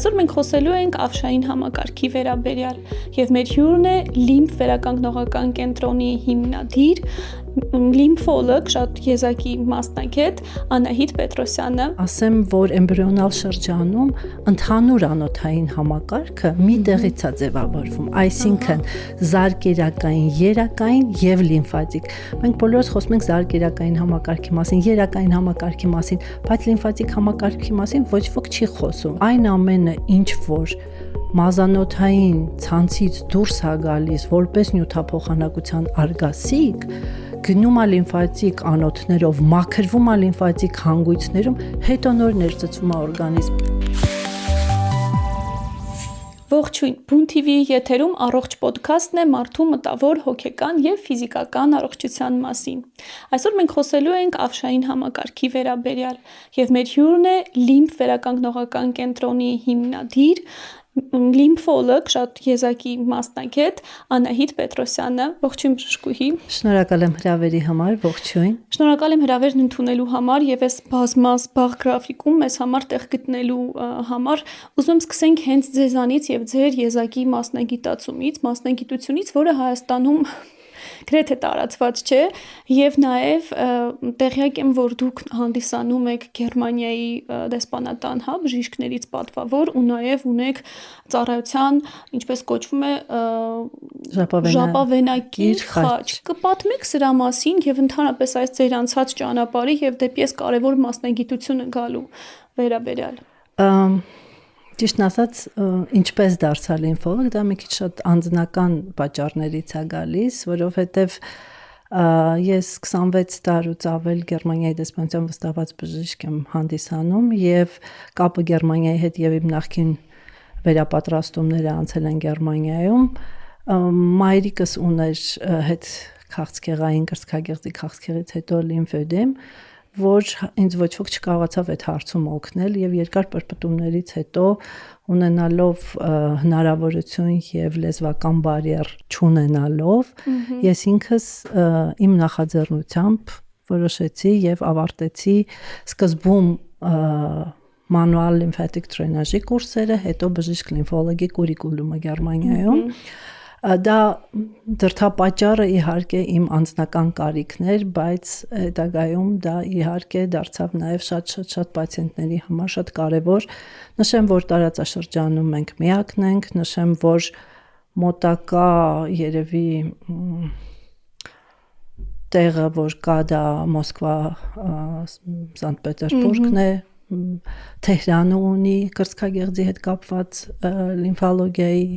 Այսօր մենք խոսելու ենք ավշային համակարգի վերաբերյալ եւ մեր հյուրն է լիմֆ վերականգնողական կենտրոնի հիմնադիր, լիմֆոլոգ, շատ եզակի մասնագետ Անահիտ Պետրոսյանը։ Ասեմ, որ էմբրիոնալ շրջանում ընդհանուր անոթային համակարգը մի տեղից է ձևավորվում, այսինքն զարկերակային, երակային եւ լիմֆատիկ։ Մենք բոլորս խոսում ենք զարկերակային համակարգի մասին, երակային համակարգի մասին, բայց լիմֆատիկ համակարգի մասին ոչ ոք չի խոսում։ Այն ամենը, ինչ որ մազանոթային ցանցից դուրս է գալիս որպես նյութափոխանակության արգասիկ, գնում է լիմֆատիկ անոթներով, մաքրվում է լիմֆատիկ հանգույցներում, հետո նոր ներծծվում է օրգանիզմ։ Ողջույն, Բուն TV-ի եթերում առողջ ոդքասթն է մարդու մտավոր, հոգեկան եւ ֆիզիկական առողջության մասին։ Այսօր մենք խոսելու ենք ավշային համակարգի վերաբերյալ եւ մեր հյուրն է լիմֆ վերականգնողական կենտրոնի հիմնադիր, լիմֆոլոգ, շատ եզակի մասնագետ Անահիտ Պետրոսյանը։ Ողջույն բժշկուհի։ Շնորհակալ եմ հրավերի համար, ողջույն։ Շնորհակալ եմ հրավերն ընդունելու համար եւ այս բազմազբաղ գրաֆիկում մեզ համար տեղ գտնելու համար։ Ուզում եմ սկսենք հենց ձեզանից եւ ձեր եզակի մասնագիտությունից, որը Հայաստանում գրեթե տարածված չէ, եւ նաեւ տեղյակ եմ, որ դուք հանդիսանում եք Գերմանիայի դեսպանատան, բժիշկներից պատվավոր ու նաեւ ունեք ծառայության, ինչպես կոչվում է, ժապավենակիր խաչ։ Կպատմեք սրա մասին եւ ընդհանրապես այս ձեր անցած ճանապարհի եւ դեպի այս կարեւոր մասնագիտությունը գալու վերաբերյալ։ Ճիշտն ասած, ինչպես դարձա լիմֆոլոգ, դա մի քիչ շատ անձնական պատճառներից է գալիս, որովհետև ես 26 տարուց ավել Գերմանիայի դեսպանության վստահված բժիշկ եմ հանդիսանում եւ կապը Գերմանիայի հետ եւ իմ նախկին վերապատրաստումները անցել են Գերմանիայում։ Մայրիկս ուներ հետ քաղցկեղային կրծքագեղձի քաղցկեղից հետո լիմֆոդեմ, որ ինձ ոչ ոք չկարողացավ այդ հարցում օգնել եւ երկար պրպտումներից հետո ունենալով հնարավորություն եւ լեզվական բարիեր չունենալով ես ինքս իմ նախաձեռնությամբ որոշեցի եւ ավարտեցի սկզբում մանուալ լիմֆատիկ դրենաժի կուրսերը, հետո բժիշկ լիմֆոլոգի կուրիկուլումը Գերմանիայում։ Դա դրդապատճառը իհարկե իմ անձնական կարիքներ, բայց հետագայում դա իհարկե դարձավ նաև շատ պացիենտների համար շատ կարևոր։ Նշեմ, որ տարածաշրջանում մենք միակն ենք, նշեմ, որ մոտակա երևի տեղը, որ կա դա Մոսկվա, Սանտ Պետերբուրգն է, Թեհրանը ունի կրծքագեղձի հետ կապված լիմֆոլոգիայի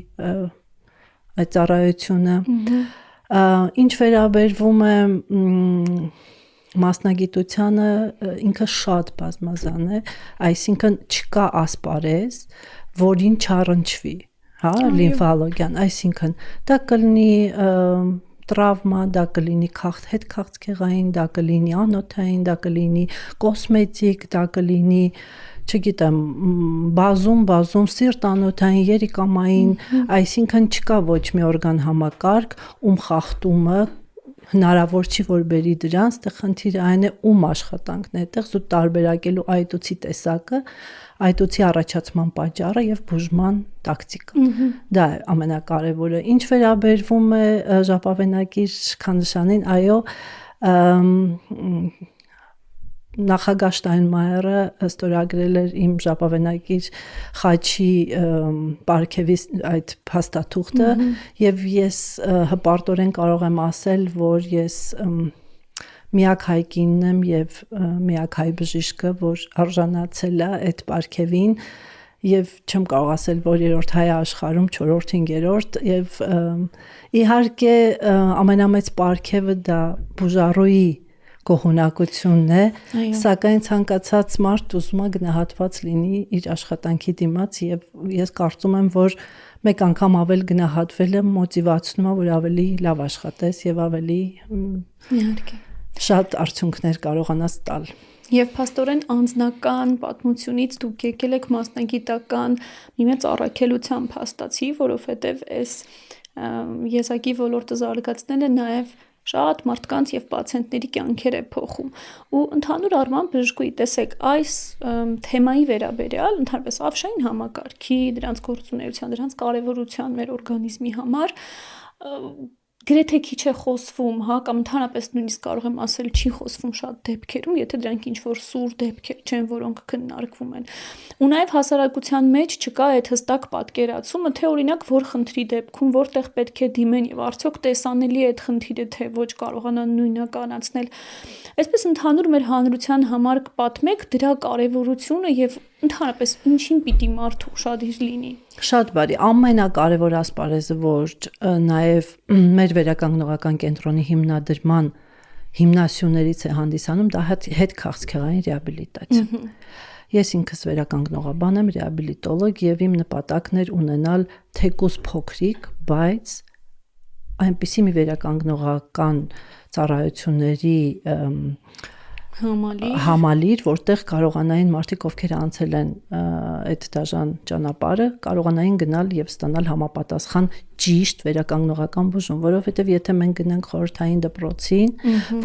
այդ ծառայությունը, ինչ վերաբերվում է մասնագիտությանը, ինքը շատ բազմազան է, այսինքն չկա ասպարեզ, որին չառնչվի, լիմֆոլոգիան, այսինքն դա կլինի տրավմա, դա կլինի հետ քաղցկեղային, դա կլինի անոթային, դա կլինի կոսմետիկ, դա կլինի չգիտեմ, բազում սիրտանոթային, երիկամային, այսինքն չկա ոչ մի օրգան համակարգ, խախտումը հնարավոր չի որ բերի դրան, ստեղ խնդիրը այն է ում աշխատանքն է, այդտեղ զուտ տարբերակելու այտուցի տեսակը, այտուցի առաջացման պատճառը եւ բուժման տակտիկը։ Դա է ամենակարևորը։ Ինչ վերաբերվում է ժապավենակիր քանշանին, այո, նախագահ Շտայնմայերը ստորագրել էր իմ ժապավենակիր խաչի պարգևի այդ փաստաթուղթը եւ ես հպարտորեն կարող եմ ասել, որ ես միակ հայ կինն եմ եւ միակ հայ բժիշկը, որ արժանացել է այդ պարգևին եւ չեմ կարող ասել, որ երրորդ հայ աշխարհում, 4-րդ, 5-րդ եւ իհարկե ամենամեծ պարգևը դա բուժառուի գոհունակությունն է, սակայն ցանկացած մարդ ուզում է գնահատված լինի իր աշխատանքի դիմաց եւ ես կարծում եմ, որ մեկ անգամ ավել գնահատվելը մոտիվացնում է, որ ավելի լավ աշխատես եւ ավելի իհարկե շատ արդյունքներ կարողանաս տալ։ Եվ փաստորեն անձնական պատմությունից դուք եկել եք մասնագիտական մի մեծ առաքելությամբ հաստացի, որովհետև այս եզակի ոլորտը զարգացնելը նաև շատ մարդկանց եւ պացիենտների կյանքեր է փոխում։ Ու ընդհանուր առմամբ բժշկուի, տեսեք, այս թեմայի վերաբերյալ ընդհանրապես ավշային համակարգի, դրանց գործունեության, դրանց կարեւորության մեր օրգանիզմի համար գրեթե քիչ է խոսվում, հա, կամ ընդհանրապես նույնիսկ կարող եմ ասել չի խոսվում շատ դեպքերում, եթե դրանք ինչ-որ սուր դեպքեր չեն, որոնք քննարկվում են։ Ու նաև հասարակության մեջ չկա այդ հստակ պատկերացումը, թե օրինակ որ խնդրի դեպքում որտեղ պետք է դիմեն եւ արդյոք տեսանելի է այդ խնդիրը, թե ոչ կարողանան նույնականացնել։ Այսպես ընդհանուր մեր հանրության համար կպատմեք դրա կարեւորությունը եւ ընդհանրապես ինչին պիտի մարդու ուշադիր լինի։ Շատ բարի, ամենակարևոր ասպարեզը, որ նաև մեր վերականգնողական կենտրոնի հիմնադրման հիմնասյուներից է հանդիսանում, դա հետքաղցքեղային ռեաբիլիտացիա։ Ես ինքս վերականգնողաբան եմ, ռեաբիլիտոլոգ, եւ իմ նպատակն էր ունենալ թեկուզ փոքրիկ, բայց այնպիսի մի վերականգնողական ծառայությունների համալիր, որտեղ կարողանային մարդիկ, ովքեր անցել են այդ դաժան ճանապարհը, կարողանային գնալ եւ ստանալ համապատասխան ճիշտ վերականգնողական բուժում, որովհետեւ եթե մենք գնանք խորհրդային դպրոցին,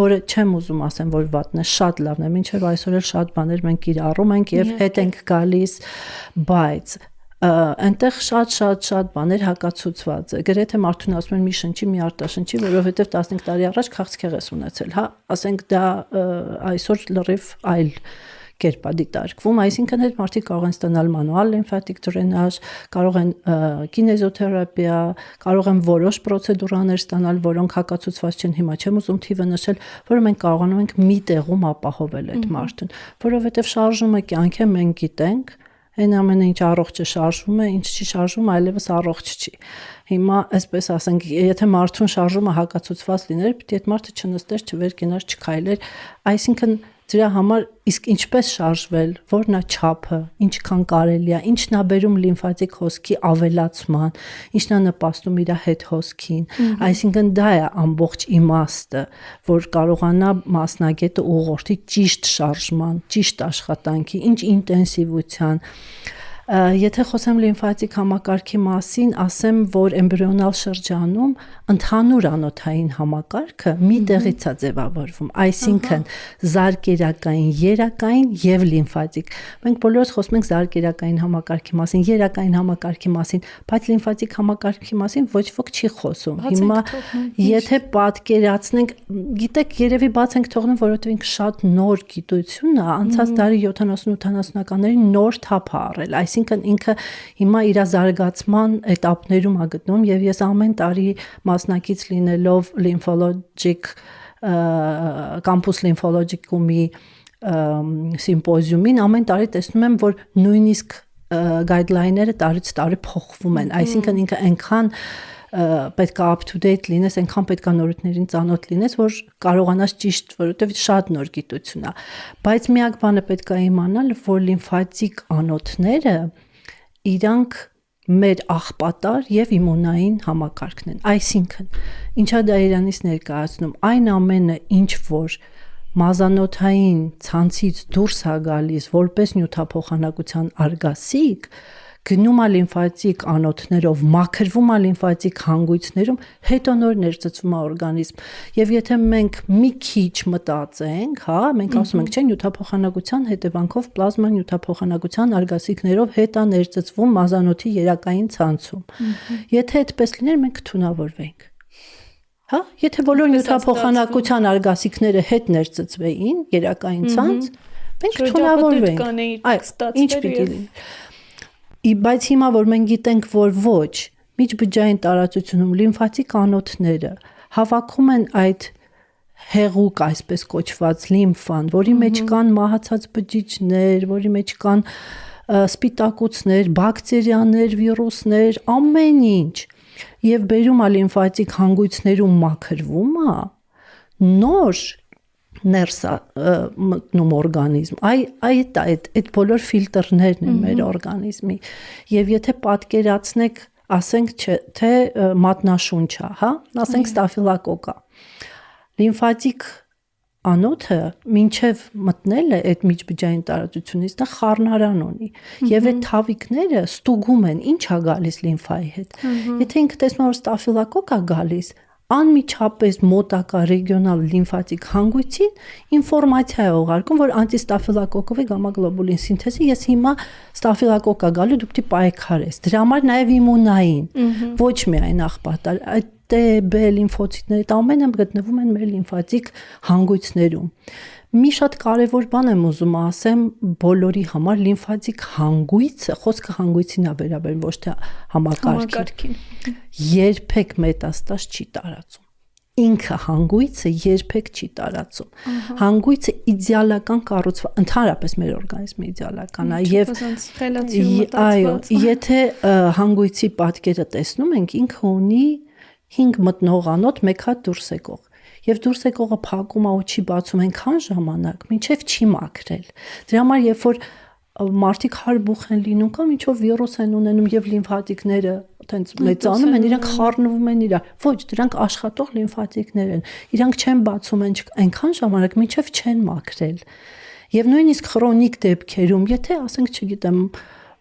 որը չեմ ուզում ասեմ, որ վատն է, շատ լավն է, մինչեւ այսօր էլ շատ բաներ մենք կիրառում ենք եւ հետ ենք գալիս, բայց այնտեղ շատ բաներ հակացուցված է։ Գրեթե մարդուն ասում են մի շնչի, մի արտաշնչի, որովհետև 15 տարի առաջ քաղցկեղ ես ունեցել, հա, ասենք դա այսօր լրիվ այլ կերպ է դիտարկվում, այսինքն այդ մարդիկ կարող են ստանալ մանուալ լիմֆատիկ դրենաժ, կարող են կինեզոթերապիա, կարող են որոշ պրոցեդուրաներ ստանալ, որոնք հակացուցված չեն, հիմա չեմ ուզում թիվը նշել, որը մենք կարողանում ենք մի տեղում ապահովել այդ մարդուն, որովհետև շարժումը կյանք է, մենք գիտենք այն ամենը ինչ առողջը շարժվում է, ինչ չի շարժվում, այլևս առողջ չի։ Հիմա այսպես ասենք, եթե մարդուն շարժումը հակացուցված լիներ, պիտի այդ մարդը չնստեր, չվեր կենար, չքայլեր, այսինքն դրա համար իսկ ինչպես շարժվել, որն է չափը, ինչքան կարելի է, ինչն է բերում լիմֆատիկ հոսքի ավելացման, ինչն է նպաստում իր հետ հոսքին, այսինքն դա է ամբողջ իմաստը, որ կարողանա մասնագետը ուղղորդի ճիշտ շարժման, ճիշտ աշխատանքի, ինչ ինտենսիվության։ Եթե խոսեմ լիմֆատիկ համակարգի մասին, ասեմ, որ էմբրիոնալ շրջանում ընդհանուր անոթային համակարգը մի տեղից է ձևավորվում, այսինքն զարկերակային, երակային եւ լիմֆատիկ։ Մենք բոլորս խոսում ենք զարկերակային համակարգի մասին, երակային համակարգի մասին, բայց լիմֆատիկ համակարգի մասին ոչ ոք չի խոսում։ Հիմա եթե պատկերացնենք, գիտեք, երևի բաց ենք թողնում, որովհետեւ ինքը շատ նոր գիտություն է, անցած դարի 70-80-ականների նոր թափ է առել, այսինքն ինքը հիմա իր զարգացման էտապներում է գտնվում եւ ես ամեն տարի մասնակից լինելով լիմֆոլոգիկ կամպուս լիմֆոլոգիկումի սիմպոզիումին ամեն տարի տեսնում եմ, որ նույնիսկ գայդլայները տարից տարի փոխվում են, այսինքն ինքը այնքան պետք է up to date լինես, այնքան պետք է նորույթներին ծանոթ լինես, որ կարողանաս ճիշտ, որովհետև շատ նոր գիտություն է։ Բայց միակ բանը պետք է իմանալ, որ լիմֆատիկ անոթները իրանք մեր աղբատար եւ իմունային համակարգն են։ Այսինքն, ինչա դա իրանից ներկայացնում, այն ամենը, ինչ որ մազանոթային ցանցից դուրս է գալիս որպես նյութափոխանակության արգասիկ, գնում է լիմֆատիկ անոթներով, մաքրվում է լիմֆատիկ հանգույցներում, հետո նոր ներծծվում է օրգանիզմ։ Եվ եթե մենք մի քիչ մտածենք, հա, մենք ասում ենք, չէ, նյութափոխանակության հետևանքով պլազմա նյութափոխանակության արգասիքներով հետ է ներծծվում մազանոթի երակային ցանցում։ Եթե այդպես լիներ, մենք կթունավորվենք։ Հա, եթե բոլոր նյութափոխանակության արգասիքները հետ ներծծվեին երակային ցանց, մենք կթունավորվենք։ Ինչ պիտի լինի։ Բայց հիմա որ մենք գիտենք, որ ոչ, միջբջջային տարածությունում լիմֆատիկ անոթները հավաքում են այդ հեղուկ, այսպես կոչված լիմֆան, որի մեջ կան մահացած բջիջներ, որի մեջ կան սպիտակուցներ, բակտերիաներ, վիրուսներ, ամեն ինչ, եւ բերում է լիմֆատիկ հանգույցներում մաքրվում է, նոր ներսա մտնում օրգանիզմ, այդ բոլոր ֆիլտրներն են մեր օրգանիզմի, եւ եթե պատկերացնեք, ասենք թե մատնաշունչա, հա, ասենք ստաֆիլոկոկա, լիմֆատիկ անոթը մինչև մտնելը այդ միջբջջային տարածությունից դա խառնարան ունի, եւ այդ թավիկները ստուգում են ինչ է գալիս լիմֆայի հետ, եթե ինքը տեսնում որ ստաֆիլոկոկա գալիս, անմիջապես մոտակա ռեգիոնալ լիմֆատիկ հանգույցին ինֆորմացիա է ուղարկում, որ անտիստաֆիլոկոկկովի գամմա-գլոբուլին սինթեզը ես հիմա ստաֆիլոկոկկա գալու դու պիտի պայքարես։ Դրա համար նաև իմունային, ոչ միայն աղբատար, այդ T, B լիմֆոցիտները դա ամենը գտնվում են մեր լիմֆատիկ հանգույցներում։ Մի շատ կարևոր բան եմ ուզում ասեմ բոլորի համար լիմֆատիկ հանգույցը, խոսքը հանգույցին է վերաբերում, ոչ թե համակարգին։ Երբեք մետաստազ չի տարածում։ Ինքը հանգույցը երբեք չի տարածում։ Հանգույցը իդեալական կառուցված, ընդհանրապես մեր օրգանիզմը իդեալական է եւ այո, եթե հանգույցի պատկերը տեսնում ենք, ինքը ունի 5 մտնողանոթ, մեկ հատ դուրս եկող։ Եվ դուրս եկողը փակում է ու չի բացում այնքան ժամանակ, մինչև չի մաքրել։ Դրա համար երբ որ մարդիկ հարբուխ են լինում կամ ինչով վիրուս են ունենում եւ լիմֆատիկները այտենց մեծանում են, իրանք խառնվում են իրար։ Ոչ, դրանք աշխատող լիմֆատիկներ են։ Իրանք չեն բացում այնքան ժամանակ, մինչև չեն մաքրել։ Եվ նույնիսկ քրոնիկ դեպքերում, եթե ասենք, չգիտեմ,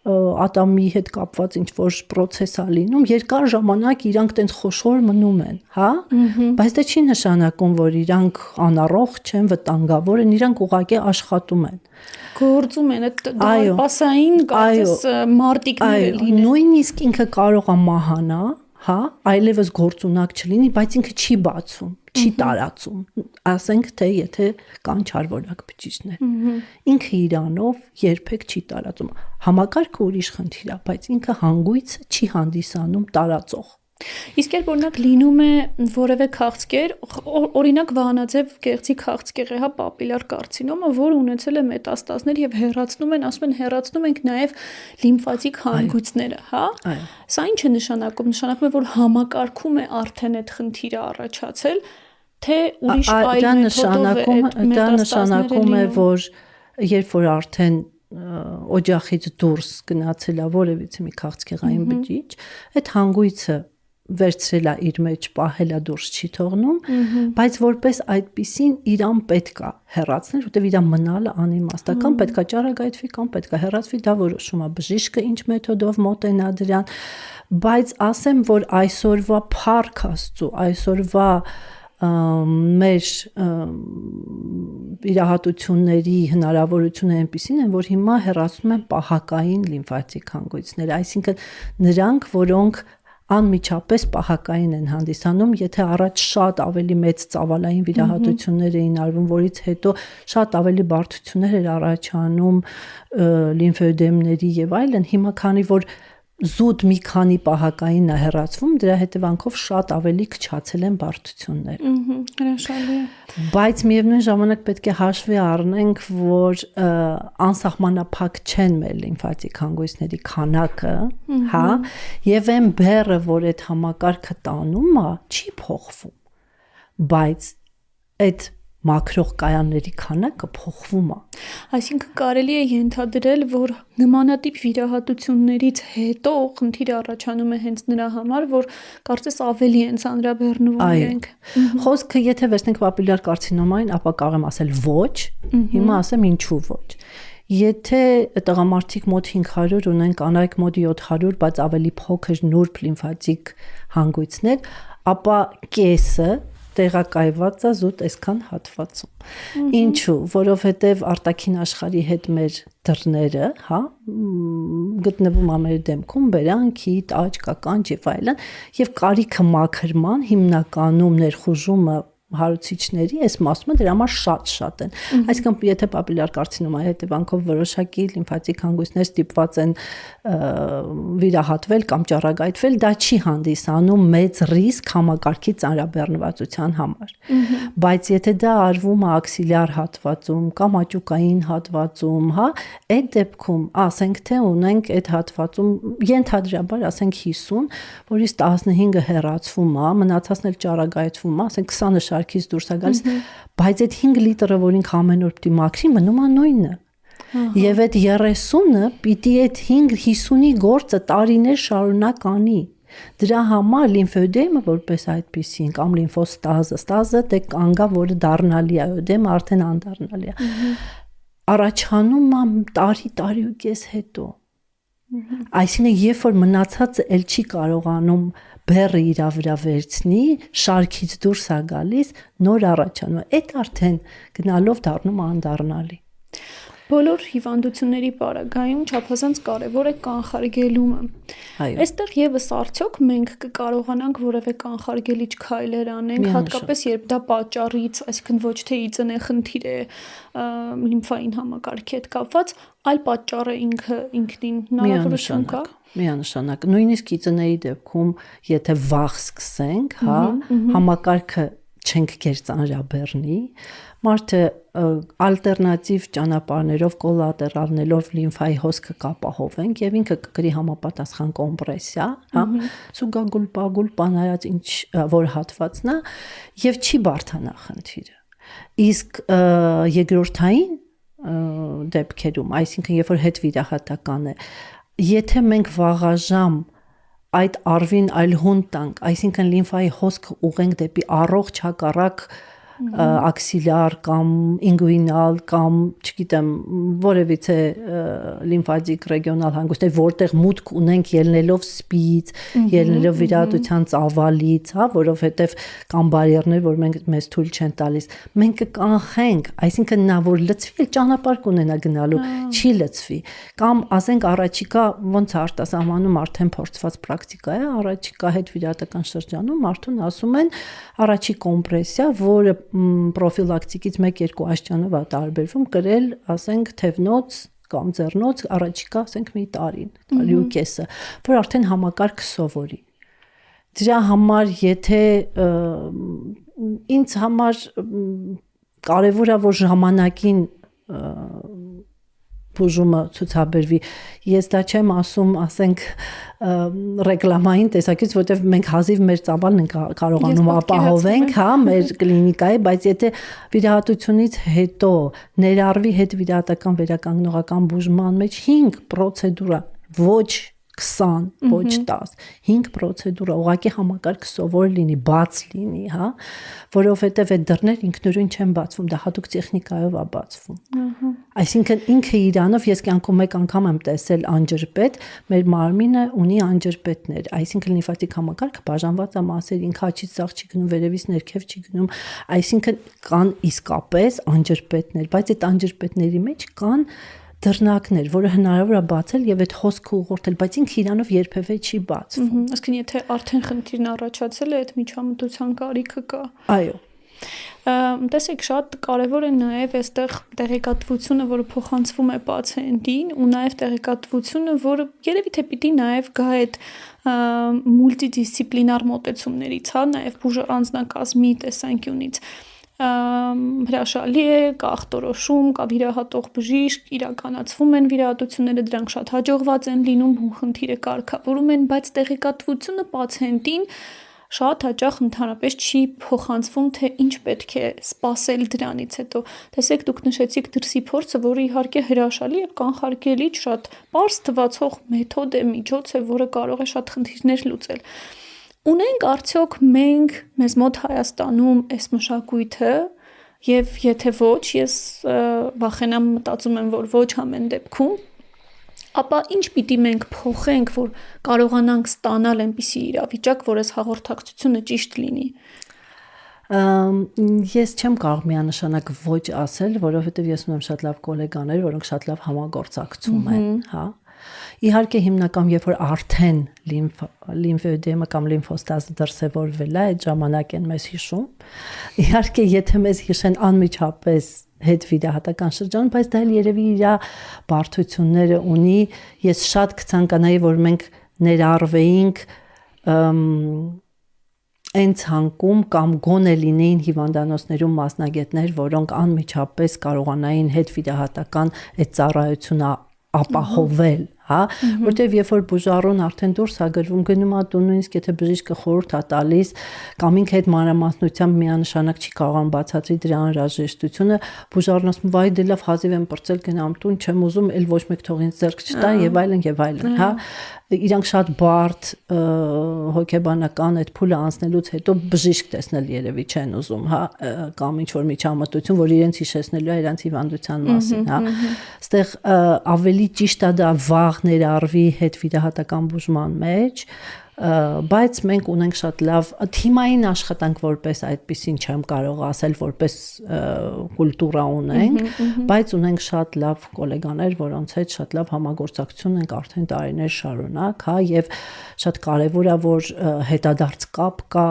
ատամի հետ կապված ինչ որ process է լինում, երկար ժամանակ իրանք տենց խոշոր մնում են, հա? Բայց դա չի նշանակում, որ իրանք անառողջ չեն, վտանգավոր են, իրանք ուղղակի աշխատում են։ Գործում են, այդ դարպասային կարծես մարտիկները լինեն։ Նույնիսկ ինքը կարող է մահանա, հա, այլևս գործունակ չլինի, բայց ինքը չի բացում, չի տարածում։ Ասենք թե եթե կան չարվորակ բջիջներ։ Ինքը իրանով երբեք չի տարածում։ Համակարգը ուրիշ խնդիր է, բայց ինքը հանգույցը չի հանդիսանում տարածող։ Իսկ երբ օրինակ լինում է որևէ քաղցկեր, օրինակ վահանաձև գեղձի քաղցկեղ է, հա, պապիլար կարցինոմը, որ ունեցել է մետաստազներ եւ հեռացնում են, ասում են հեռացնում ենք նաեւ լիմֆատիկ հանգույցները, հա։ Սա ինչ է նշանակում։ Նշանակում է, որ համակարգում է արդեն այդ խնդիրը առաջացել, թե ուրիշ այլ մեթոդով դա նշանակում է, որ երբ որ արդեն օջախից դուրս գնացել է որևիցե մի քաղցկեղային բջիջ, այդ հանգույցը վերցրել է իր մեջ, պահել է դուրս չի թողնում, բայց որպես այդպիսին իրան պետք է հեռացնել, որտեղ իր մնալը անիմաստական, պետք է ճարագայթվի կամ պետք է հեռացվի, դա որոշում է բժիշկը ինչ մեթոդով մոտենա դրան, բայց ասեմ, որ այսօրվա փառք Աստծո, այսօրվա մեր իրահատությունների հնարավորությունը այնպիսին են, որ հիմա հեռացնում են պահակային լիմֆատիկ հանգույցները, այսինքն նրանք, որոնք անմիջապես պահակային են հանդիսանում, եթե առաջ շատ ավելի մեծ ծավալային վիրահատություններ էին արվում, որից հետո շատ ավելի բարդություններ էր առաջանում լիմֆոդեմների եւ այլն, հիմա քանի որ զուտ մի քանի պահակային է հեռացվում, դրա հետևանքով շատ ավելի քչացել են բարդությունները։ Հրաշալի է։ Բայց միևնույն ժամանակ պետք է հաշվի առնենք, որ անսահմանափակ չեն մեր լիմֆատիկ հանգույցների քանակը, հա, եւ այն բեռը, որ այդ համակարգը տանում է, չի փոխվում։ Բայց այդ մաքրող կայանների քանակը փոխվում է։ Այսինքն կարելի է ենթադրել, որ նմանատիպ վիրահատություններից հետո խնդիրը առաջանում է հենց նրա համար, որ կարծես ավելի են ծանրաբեռնվում իրենք։ Խոսքը եթե վերցնենք պապիլար կարցինոմային, ապա կարող եմ ասել ոչ, հիմա ասեմ ինչու ոչ։ Եթե տղամարդիկ մոտ 500 ունեն, կանայք մոտ 700, բայց ավելի փոքր նուրբ լիմֆատիկ հանգույցներ, ապա կեսը տեղակայված է զուտ այսքան հատվածում։ Ինչու, որովհետև արտաքին աշխարհի հետ մեր դռները, հա, գտնվում է մեր դեմքում, բերանքիդ, աջ, կականջ եւ այլն, եւ կարիքը մաքրման հիմնականում ներխուժումը հարուցիչների, այս մասումը դրա համար շատ են։ Այսինքն եթե պապիլար կարցինոմայի հետևանքով որոշակի լիմֆատիկ հանգույցներ ստիպված են վիրահատվել կամ ճառագայթվել, դա չի հանդիսանում մեծ ռիսկ համակարգի ծանրաբեռնվածության համար։ Բայց եթե դա արվում է աքսիլյար հատվածում կամ աճուկային հատվածում, հա, այդ դեպքում ասենք թե ունենք այդ հատվածում ենթադրաբար ասենք 50, որից 15-ը հեռացվում է, մնացածն էլ ճառագայթվում է, ասենք 20-ը շարքից դուրս է գալիս, բայց այդ 5 լիտրը, որ ինքը ամեն օր պիտի մաքրի, մնում է նույնը։ Եվ այդ 30-ը պիտի այդ 50-ի գործը տարիներ շարունակ անի։ Դրա համար լիմֆոդեմը որպես այդպեսին կամ լիմֆոստազը դե կանգա, որը դառնալի է, դեմը արդեն անդառնալի է։ Առաջանում է տարի ու կես հետո։ Այսինքն երբ որ մնացածը էլ չի կարողանում բեռը իր վրա վերցնի, շարքից դուրս է գալիս, նոր առաջանում։ Այդ արդեն գնալով դառնում անդառնալի։ Բոլոր հիվանդությունների պարագայում չափազանց կարևոր է կանխարգելումը։ Այո։ Այստեղ եւս արդյոք մենք կկարողանանք որևէ կանխարգելիչ քայլեր անենք, հատկապես երբ դա պատճառից, այսինքն ոչ թե իծնե խնդիր է լիմֆային համակարգի հետ կապված, այլ պատճառը ինքնին հնարավորություն կա։ Միանշանակ, նույնիսկ իծների դեպքում, եթե վաղ սկսենք, հա, համակարգը չենք կերծանրաբեռնի, մարդը ալտերնատիվ ճանապարհներով կոլատերալներով լիմֆայի հոսքը կապահովենք եւ ինքը կգրի համապատասխան կոմպրեսիա, հա, սուգագուլ, պագուլ, պանայած ինչ որ հատվածն է եւ չի բարթանա խնդիրը։ Իսկ երկրորդային դեպքերում, այսինքն երբ որ հետվիրահատական է, եթե մենք վաղաժամ այդ արվին այլ հուն տանք, այսինքն լիմֆայի հոսքը ուղենք դեպի առողջ հակառակ աքսիլար կամ ինգուինալ կամ, չգիտեմ, որևիցե լիմֆատիկ ռեգիոնալ հանգույցներ, որտեղ մուտք ունենք ելնելով սպից, ելնելով վիրահատության ծավալից, հա, որովհետև կամ բարիերներ, որ մեզ թույլ չեն տալիս, մենք կկանխենք, այսինքն նա որ լցվի, ճանապարհ կունենա գնալու, չի լցվի, կամ ասենք առաջիկա ոնց արտասահմանում արդեն փորձված պրակտիկա է, առաջիկա հետ վիրահատական շրջանում մարդուն ասում են առաջի կոմպրեսիա, որը պրոֆիլակտիկից 1-2 աշճանով է տարբերվում կրել, ասենք, թևնոց կամ ձեռնոց առաջիկա, ասենք, մի տարի ու կեսը, որ արդեն համակարգը սովորի։ Դրա համար, եթե ինձ համար կարևոր է, որ ժամանակին բուժումը ցուցաբերվի։ Ես դա չեմ ասում, ասենք, ռեկլամային տեսակից, որտեղ մենք հազիվ մեր ծավալն ենք կարողանում ապահովենք, հա, մեր կլինիկայի, բայց եթե վիրահատությունից հետո ներառվի հետվիրահատական վերականգնողական բուժման մեջ 5 պրոցեդուրա, ոչ 20, ոչ 10, 5 պրոցեդուրա, ուղղակի համակարգը սովոր լինի, բաց լինի, հա, որովհետև այդ դռներ ինքնուրույն չեն բացվում, դա հատուկ տեխնիկայով է բացվում։ Այսինքն ինքը իրանով ես կյանքում մեկ անգամ եմ տեսել անջրպետ, մեր մարմինը ունի անջրպետներ, այսինքն լիմֆատիկ համակարգը բաժանված է մասերի, ինքը աջից ցախ չի գնում, վերևից ներքև չի գնում, այսինքն կան իսկապես անջրպետներ, բայց այդ անջրպետների մեջ կան դռնակներ, որը հնարավոր է բացել եւ այդ հոսքը ուղղորդել, բայց ինքը իրանով երբևէ չի բացվում։ Այսինքն եթե արդեն խնդիրն առաջացել է, այդ միջամտության կարիքը կա։ Այո։ Տեսեք, շատ կարևոր է նաև այստեղ տեղեկատվությունը, որը փոխանցվում է պացիենտին, ու նաև տեղեկատվությունը, որը երևի թե պիտի նաև գա այդ մուլտիդիսցիպլինար մոտեցումներից, հա, նաև բուժ անձնակազմի տեսանկյունից։ Հրաշալի է, կա ախտորոշում, կա վիրահատող բժիշկ, իրականացվում են վիրահատությունները, դրանք շատ հաջողված են լինում, խնդիրը կարգավորում են, բայց տեղեկատվությունը պացիենտին շատ հաճախ ընդհանրապես չի փոխանցվում, թե ինչ պետք է սպասել դրանից հետո։ Տեսեք, դուք նշեցիք դրսի փորձը, որը իհարկե հրաշալի է, կանխարգելիչ, շատ պարզ թվացող մեթոդ է, միջոց է, որը կարող է շատ խնդիրներ լուծել։ Ունենք արդյոք մենք մեզ մոտ Հայաստանում այս մշակույթը, եւ եթե ոչ, ես վախենամ, մտածում եմ, որ ոչ ամեն դեպքում, ապա ինչ պիտի մենք փոխենք, որ կարողանանք ստանալ այնպիսի իրավիճակ, որ այս հաղորդակցությունը ճիշտ լինի։ Ես չեմ կարող միանշանակ ոչ ասել, որովհետև ես ունեմ շատ լավ գոլեգաներ, որոնք շատ լավ համագործակցում են, հա։ Իհարկե հիմնական երբ որ արդեն լիմֆոդեմը կամ լիմֆոստազը դրսևորվել է, այդ ժամանակ են մեզ հիշում։ Իհարկե եթե մեզ հիշեն անմիջապես հետվիրահատական շրջան, բայց դա էլ երևի իր բարդությունները ունի։ Ես շատ կցանկանայի, որ մենք ներառվեինք այն ցանկում կամ գոնե լինեին հիվանդանոցներում մասնագետներ, որոնք անմիջապես կարողանային հետվիրահատական այդ ծառայությունը ապահովել, հա, որտեվ երբ որ բուժառուն արդեն դուրս է գրվում, գնում է տուն, նույնիսկ եթե բժիշկը խորհուրդ է տալիս կամ ինքը այդ մանրամասնությամբ միանշանակ չի կարողանում բացատրի դրա անհրաժեշտությունը, բուժառուն ասում, վայ դե լավ հազիվ եմ պրծել, գնամ տուն, չեմ ուզում, էլ ոչ մեկ թող ինձ ձեռք չտա եւ այլն, հա, իրանք շատ բարդ հոգեբանական այդ փուլը անցնելուց հետո բժիշկ տեսնել երևի չեն ուզում, հա, կամ ինչ որ միջամտություն, որ իրենց հիշեցնելու է իրենց հիվանդության մասին, հա, այստեղ ավելի ճիշտ է դա վաղ ներառվի հետվիրահատական բուժման մեջ, բայց մենք ունենք շատ լավ թիմային աշխատանք որպես այդպեսին չեմ կարող ասել որպես կուլտուրա ունենք, բայց ունենք շատ լավ գոլեգաներ, որոնց հետ շատ լավ համագործակցություն ենք արդեն տարիներ շարունակ, հա, եւ շատ կարեւոր է որ հետադարձ կապ կա,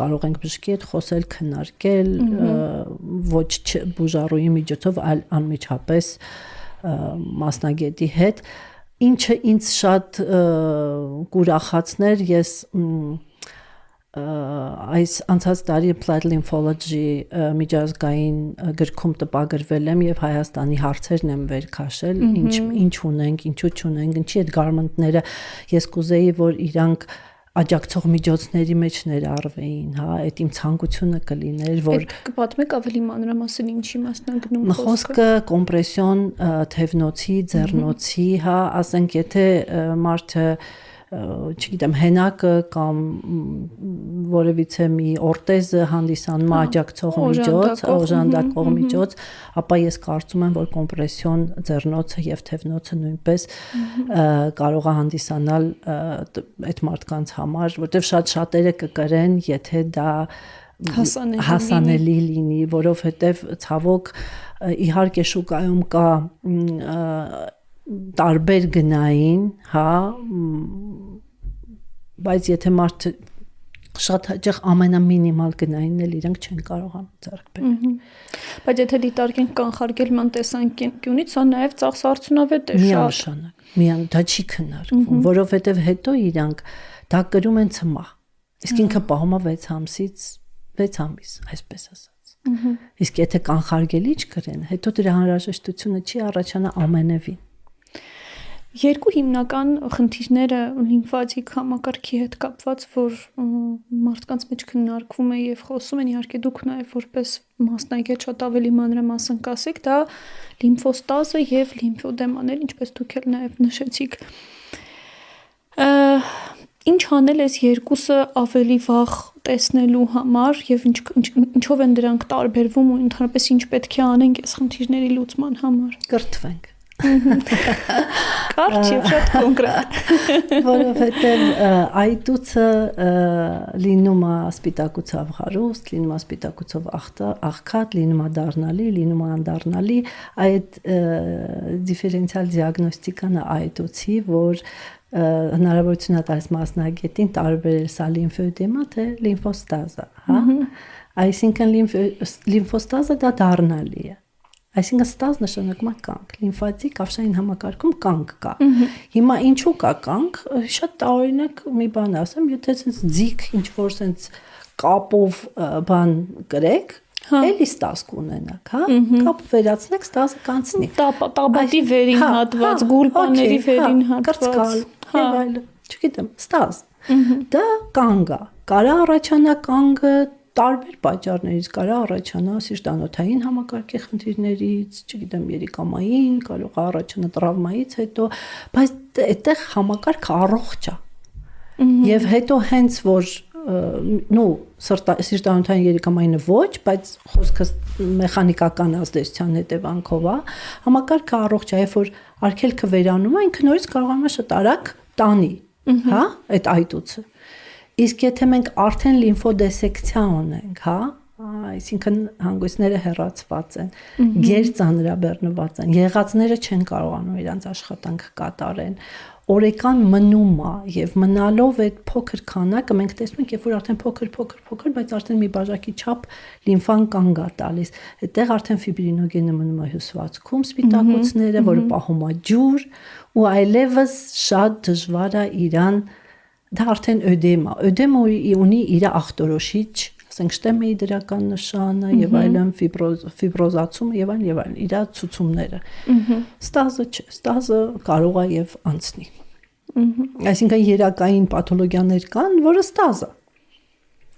կարող ենք բժշկի հետ խոսել, քննարկել, ոչ բուժառուի միջոցով, այլ անմիջապես մասնագետի հետ, ինչը ինձ շատ կուրախացներ, ես այս անցած տարի Applied Lymphology միջազգային գրքում տպագրվել եմ եւ Հայաստանի հարցերն եմ վեր քաշել, ինչ ունենք, ինչու չունենք, ինչի այդ գարմենտները ես կուզեի, որ իրանք աջակցող միջոցների մեջ ներառվեին, հա, այդ իմ ցանկությունը կլիներ, որ կպատմեք ավելի մանրամասն ինչի մասնագնում խոսքը կոմպրեսիոն թևնոցի, ձեռնոցի, հա, ասենք եթե մարդը չգիտեմ հենակը կամ որևիցե մի օրտեզը հանդիսանում աջակցող միջոց, օժանդակող միջոց, ապա ես կարծում եմ, որ կոմպրեսիոն ձեռնոցը եւ թևնոցը նույնպես կարող է հանդիսանալ այդ մարդկանց համար, որտեղ շատերը կկրեն, եթե դա հասանելի լինի, որովհետեւ ցավոք իհարկե շուկայում կա տարբեր գնային, հա, բայց եթե մարդը շատ հաճախ ամենամինիմալ գնայինն էլ իրենք չեն կարողանում ձեռք բերել։ Բայց եթե դիտարկենք կանխարգելման տեսանկյունից, սա նաև ծախսարդյունավետ է շատ։ Միանշանակ, դա չի քննարկվում, որովհետև հետո իրանք դա կրում են ցմահ։ Իսկ ինքը պահում է 6 ամսից 6 ամիս, այսպես ասած։ Իսկ եթե կանխարգելիչ կրեն, հետո դրա անհրաժեշտությունը չի առաջանա ամենևին։ Երկու հիմնական խնդիրները լիմֆատիկ համակարգի հետ կապված, որ մարդկանց մեջ քննարկվում է եւ խոսում են, իհարկե դուք նաեւ որպես մասնագետ շատ ավելի մանրամասն կասեք, դա լիմֆոստազը եւ լիմֆոդեմաներ, ինչպես դուք էլ նաեւ նշեցիք։ Ինչ անել այս երկուսը ավելի վաղ տեսնելու համար եւ ինչով են դրանք տարբերվում ու ընդհանրապես ինչ պետք է անենք այս խնդիրների լուծման համար։ Կրթվենք։ Կարճ եւ շատ կոնկրետ։ Որովհետեւ այտուցը լինում է սպիտակուցով հարուստ, լինում է սպիտակուցով աղքատ, լինում է դառնալի, լինում է անդառնալի, այդ դիֆերենցիալ դիագնոստիկան է այտուցի, որ հնարավորություն է տալիս մասնագետին տարբերել սա լիմֆոդեմա թե լիմֆոստազը, հա։ Այսինքն լիմֆոստազը դա դառնալի է։ Այսինքն ստազ նշանակում է կանգ, լիմֆատիկ ավշային համակարգում կանգ կա։ Հիմա ինչու կա կանգ, շատ տարօրինակ մի բան ասեմ, եթե sense ձիգ ինչ որ sense կապով բան գրեք, էլի ստազ կունենաք, հա, կապ վերացնեք, ստազը կանցնի։ Տաբատի վերին հատված, գուլպաների վերին հատված, կրծքալ, եւ այլն, չգիտեմ, ստազ։ Դա կանգ է, կարա առաջանա կանգը տարբեր պատճառներից, կարա առաջանա սիրտանոթային համակարգի խնդիրներից, չգիտեմ, երիկամային, կարող է առաջանա տրավմայից հետո, բայց այդտեղ համակարգը առողջ է։ Եվ հետո հենց որ սիրտանոթային երիկամայինը ոչ, բայց խոսքը մեխանիկական ազդեցության հետևանքով է, համակարգը առողջ է, երբ որ արգելքը վերանում է, ինքը նորից կարողանում է շատ արագ տանի, հա, այդ այտուցը։ Իսկ եթե մենք արդեն լիմֆոդեսեկցիա ունենք, հա, այսինքն հանգույցները հեռացված են, գերծանրաբեռնված են, եղածները չեն կարողանում իրենց աշխատանք կատարեն, օրեկան մնում է եւ մնալով այդ փոքր քանակը մենք տեսնում ենք, երբ որ արդեն փոքր, բայց արդեն մի բաժակի չափ լիմֆան կանգ է տալիս, այդտեղ արդեն ֆիբրինոգենը մնում է հյուսվածքում սպիտակուցները, որը պահում է ջուր ու այլևս շատ դժվար է իրան դա արդեն ødema է։ Ødema ունի իր ախտորոշիչ, ասենք շտեմի դրական նշանը եւ այլն ֆիբրոզացումը եւ այլն, իր ցուցումները։ Ստազը չէ, ստազը կարող է եւ անցնի։ Այսինքն երակային պաթոլոգիաներ կան, որը ստազ է։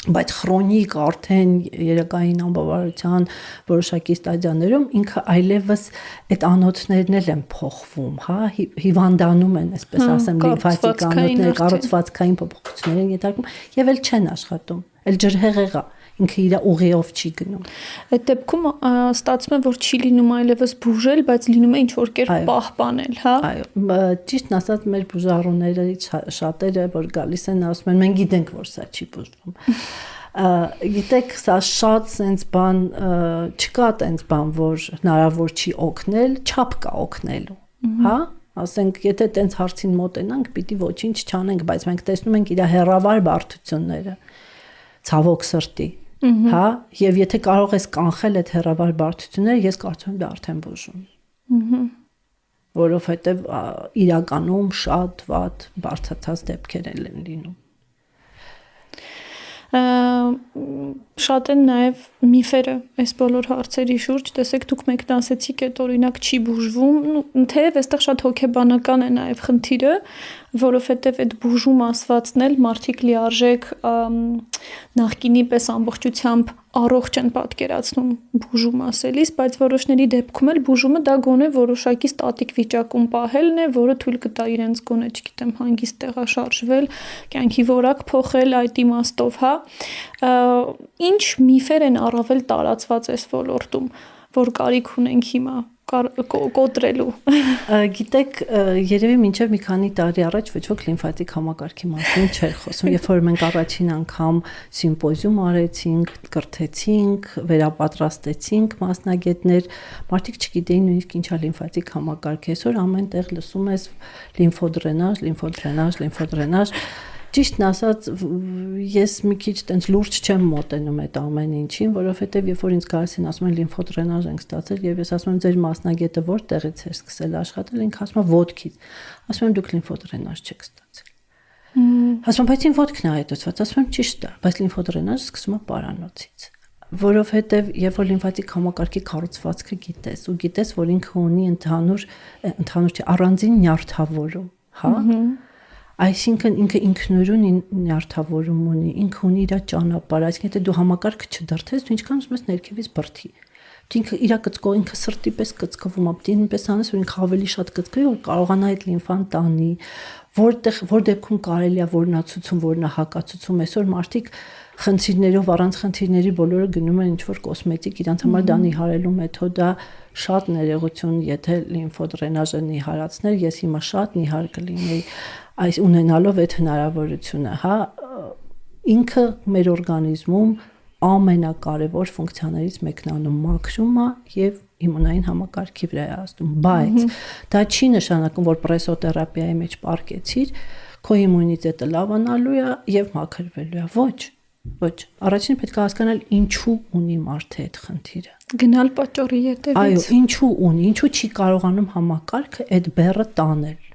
Բայց քրոնիկ արդեն երակային անբավարարության որոշակի ստադիաներում ինքը այլևս այդ անոթներն էլ են փոխվում, հա, հիվանդանում են, այսպես ասեմ, լիմֆատիկ անոթները կառուցվածքային փոփոխություններ են ենթարկում եւ էլ չեն աշխատում, էլ ջրհեղեղ է։ ինքը իր ուղիով չի գնում։ Այդ դեպքում ստացվում է, որ չի լինում այլևս բուժել, բայց լինում է ինչ-որ կերպ պահպանել, հա։ Այո, ճիշտն ասած մեր բուժառուներից շատերը որ գալիս են ասում են մենք գիտենք որ սա չի բուժվում։ Գիտեք, սա շատ sense բան չկա տենց բան, որ հնարավոր չի օգնել, չափ կա օգնելու, հա? Ասենք, եթե տենց հարցին մոտենանք, պիտի ոչինչ չանենք, բայց մենք տեսնում ենք իր հեռավար բարդությունները, ցավոք սրտի, հա? Եվ եթե կարող ես կանխել այդ հեռավար բարդությունները, ես կարծում եմ դա արդեն բուժում։ Որովհետև իրականում շատ վատ բարդացած դեպքեր են լինում։ Շատ են նաև միֆերը այս բոլոր հարցերի շուրջ, տեսեք դուք մեկն ասեցիք, այդ օրինակ չի բուժվում, թեև այստեղ շատ հոգեբանական է նաև խնդիրը, որովհետև այդ բուժում ասվածն էլ մարդիկ լիարժեք նախկինի պես ամբողջությամբ առողջ են պատկերացնում բուժում ասելիս, բայց որոշների դեպքում էլ բուժումը դա գոնե որոշակի ստատիկ վիճակում պահելն է, որը թույլ կտա իրենց գոնե, չգիտեմ, հանգիստ տեղաշարժվել, կյանքի որակ փոխել այդ իմաստով, հա։ Ինչ միֆեր են առավել տարածված այս ոլորտում, որ կարիք ունենք հիմա կոտրելու։ Գիտեք, երևի մինչև մի քանի տարի առաջ ոչ ոք լիմֆատիկ համակարգի մասին չէր խոսում, երբ որ մենք առաջին անգամ սիմպոզիում արեցինք, կրթեցինք, վերապատրաստեցինք մասնագետներ, մարդիկ չգիտեին նույնիսկ ինչա լիմֆատիկ համակարգ, այսօր ամեն տեղ լսում ես լիմֆոդրենաժ, Ճիշտն ասած, ես մի քիչ տենց լուրջ չեմ մոտենում այդ ամեն ինչին, որովհետև երբ որ ինձ գալիս են ասում են լիմֆոդրենաժ ենք ստացել, եւ ես ասում եմ ձեր մասնագետը որտեղից է սկսել աշխատել, ինքը ասում է ոտքից։ Ասում եմ դուք լիմֆոդրենաժ չեք ստացել։ Ասում եմ բայց ին ոտքն է այդուցված, ասում եմ ճիշտ է, բայց լիմֆոդրենաժը սկսում է պարանոցից։ Որովհետև երբ որ լիմֆատիկ համակարգի կառուցվածքը գիտես ու գիտես, որ ինքը ունի ընդհանուր առանձին նյարդավորում, հա։ Այսինքն ինքը ինքնուրույն նյարդավորում ունի, ինքը ունի իր ճանապարհ, այսինքն եթե դու համակարգը չդրթես, դու ինչքան ուզում ես ներքևից բրդի։ Դու ինքը իր կծկող, ինքը սրտի պես կծկվում, ապտի նույնպես անես, որ ինքը ավելի շատ կծկվի, որ կարողանա այդ լիմֆան տանի, որ դեպքում կարելի է որնացուցում, որնահակացուցում, այսօր մարդիկ խնդիրներով առանց խնդիրների բոլորը գնում են ինչ-որ կոսմետիկ, իրանց համար դա նիհարելու մեթոդա շատ ներողություն, եթե լիմֆոդրենաժը նիհարացներ, ես հիմա շատ նիհար կլինեի այս ունենալով այդ հնարավորությունը, հա, ինքը մեր օրգանիզմում ամենակարևոր ֆունկցիաներից մեկն անում մաքրումը եւ իմունային համակարգի վրա է ազդում, բայց դա չի նշանակում, որ պրեսոտերապիայի մեջ պարկեցիր, քո իմունիտետը լավանալու է եւ մաքրվելու է, ոչ, առաջին պետք է հասկանալ ինչու ունի մարդը այդ խնդիրը։ Գնալ պատճառի ետևից։ Այո, ինչու ունի, ինչու չի կարողանում համակարգը այդ բեռը տանել։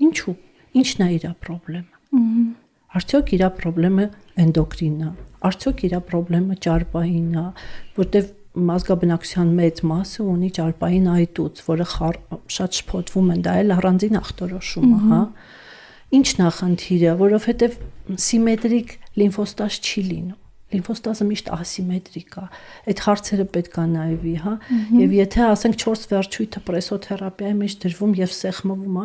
Ինչու։ Ինչն է իր խնդրեմը։ Արդյոք իր խնդրեմը էնդոկրինն է, արդյոք իր խնդրեմը ճարպային է, որտեվ մազգաբնակության մեծ մասը ունի ճարպային այտուց, որը շատ շփոթվում են, դա էլ առանձին ախտորոշում է, հա։ Ինչն է խնդիրը, որովհետև սիմետրիկ լիմֆոստազ չի լինում։ Լիմֆոստազը միշտ ասիմետրիկ է։ Այդ հարցերը պետք է նայվի, հա։ Եվ եթե ասենք 4 վերջույթը պրեսոթերապիայի մեջ դրվում եւ սեղմվում է,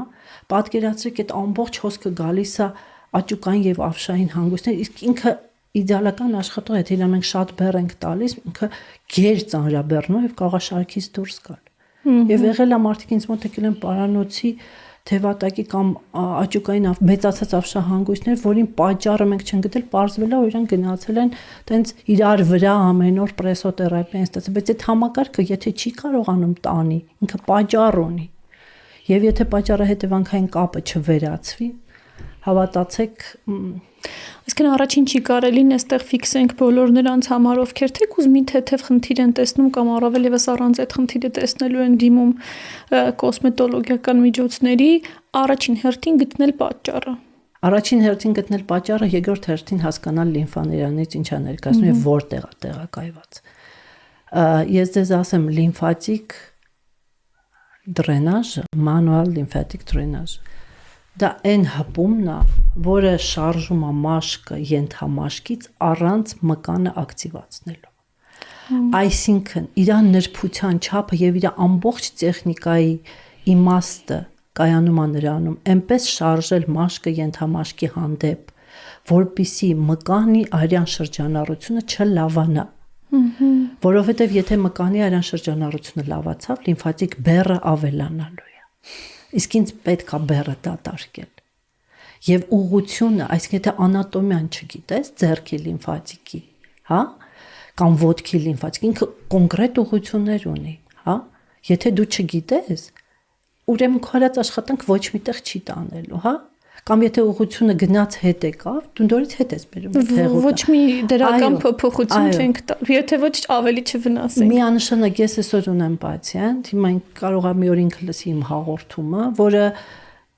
պատկերացրեք այդ ամբողջ հոսքը գալիս է աճուկային եւ ավշային հանգույցներ, իսկ ինքը իդեալական աշխատող է, եթե մենք շատ բեռ ենք տալիս, ինքը գեր ծանրաբեռնում եւ կարող է շարքից դուրս գալ։ Եվ եղել է մարդիկ ինձ մոտ եկել են պարանոցի թևատակի կամ աճուկային մեծացած ավշահանգույցներ, որին պատճառը մենք չենք գտել, պարզվել է, որ իրանք գնացել են տենց իրար վրա ամեն օր պրեսոթերապիա են ստացել, բայց այդ համակարգը եթե չի կարողանում տանի, ինքը պատճառ ունի։ Եվ եթե պատճառը հետևանքային կապը չվերացվի, հավատացեք, այսինքն առաջին չի կարելին այստեղ ֆիքսենք բոլոր նրանց համար, ովքեր թեկուզ մի թեթև խնդիր են տեսնում կամ առավել եւս առանց այդ խնդիրը տեսնելու են դիմում կոսմետոլոգիական միջոցների, առաջին հերթին գտնել պատճառը։ Առաջին հերթին գտնել պատճառը, երկրորդ հերթին հասկանալ լիմֆաներանից ինչա ներկայացնում եւ որտեղ է տեղակայված։ Ես ձեզ ասեմ, լիմֆատիկ դրենաժ, մանուալ լիմֆատիկ դրենաժ դա այն հպումն է, որը շարժում է մաշկը ենթամաշկից առանց մկանը ակտիվացնելու։ Այսինքն, իր նրբության չափը եւ իր ամբողջ տեխնիկայի իմաստը կայանում է նրանում, այնպես շարժել մաշկը ենթամաշկի հանդեպ, որպիսի մկանի արյան շրջանառությունը չլավանա։ Որովհետև եթե մկանի արյան շրջանառությունը լավացավ, լիմֆատիկ բեռը ավելանալու է։ Իսկ ինձ պետք է բեռը դատարկել։ Եվ ուղղությունը, այսինքն եթե անատոմիան չգիտես, ձեռքի լիմֆատիկի, հա, կամ ոտքի լիմֆատիկի, ինքը կոնկրետ ուղղություններ ունի, հա։ Եթե դու չգիտես, ուրեմն քո արած աշխատանք ոչ միտեղ չի տանելու, հա։ Կամ եթե ուղղությունը գնաց հետ եկավ, դու դորից հետ ես բերում։ Ոչ մի դրական փոփոխություն չենք տալ, եթե ոչ ավելի չվնասենք։ Միանշանակ ես այսօր ունեմ պացիենտ, հիմա կարող եմ մի օր ինքը լսի իմ հաղորդումը, որը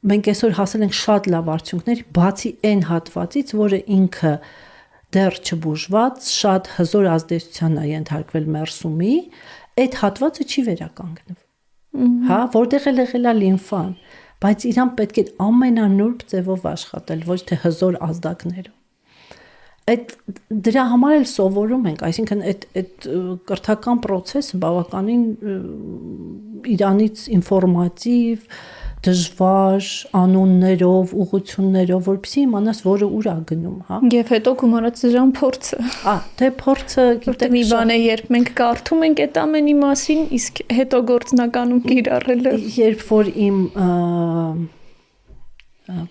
մենք այսօր հասել ենք շատ լավ արդյունքների, բացի այն հատվածից, որը ինքը դեռ չբուժված, շատ հզոր ազդեցության է ենթարկվել մերսումի, այդ հատվածը չի վերականգնվում։ Հա, որտեղ էլ եղել է լիմֆան, բայց իրան պետք է ամենանուրբ ձևով աշխատել, ոչ թե հզոր ազդակներով։ Այդ դրա համար էլ սովորում ենք, այսինքն այդ կրթական process-ը բավականին իրանից ինֆորմատիվ, դժվար անուններով, ուղղություններով, որպեսզի իմանաս, որը ուր է գնում, հա։ Եվ հետո գումարած դրան փորձը։ Դե փորձը, գիտեք, մի բան է, երբ մենք կարդում ենք այդ ամենի մասին, իսկ հետո գործնականում կիրառելը։ Երբ որ իմ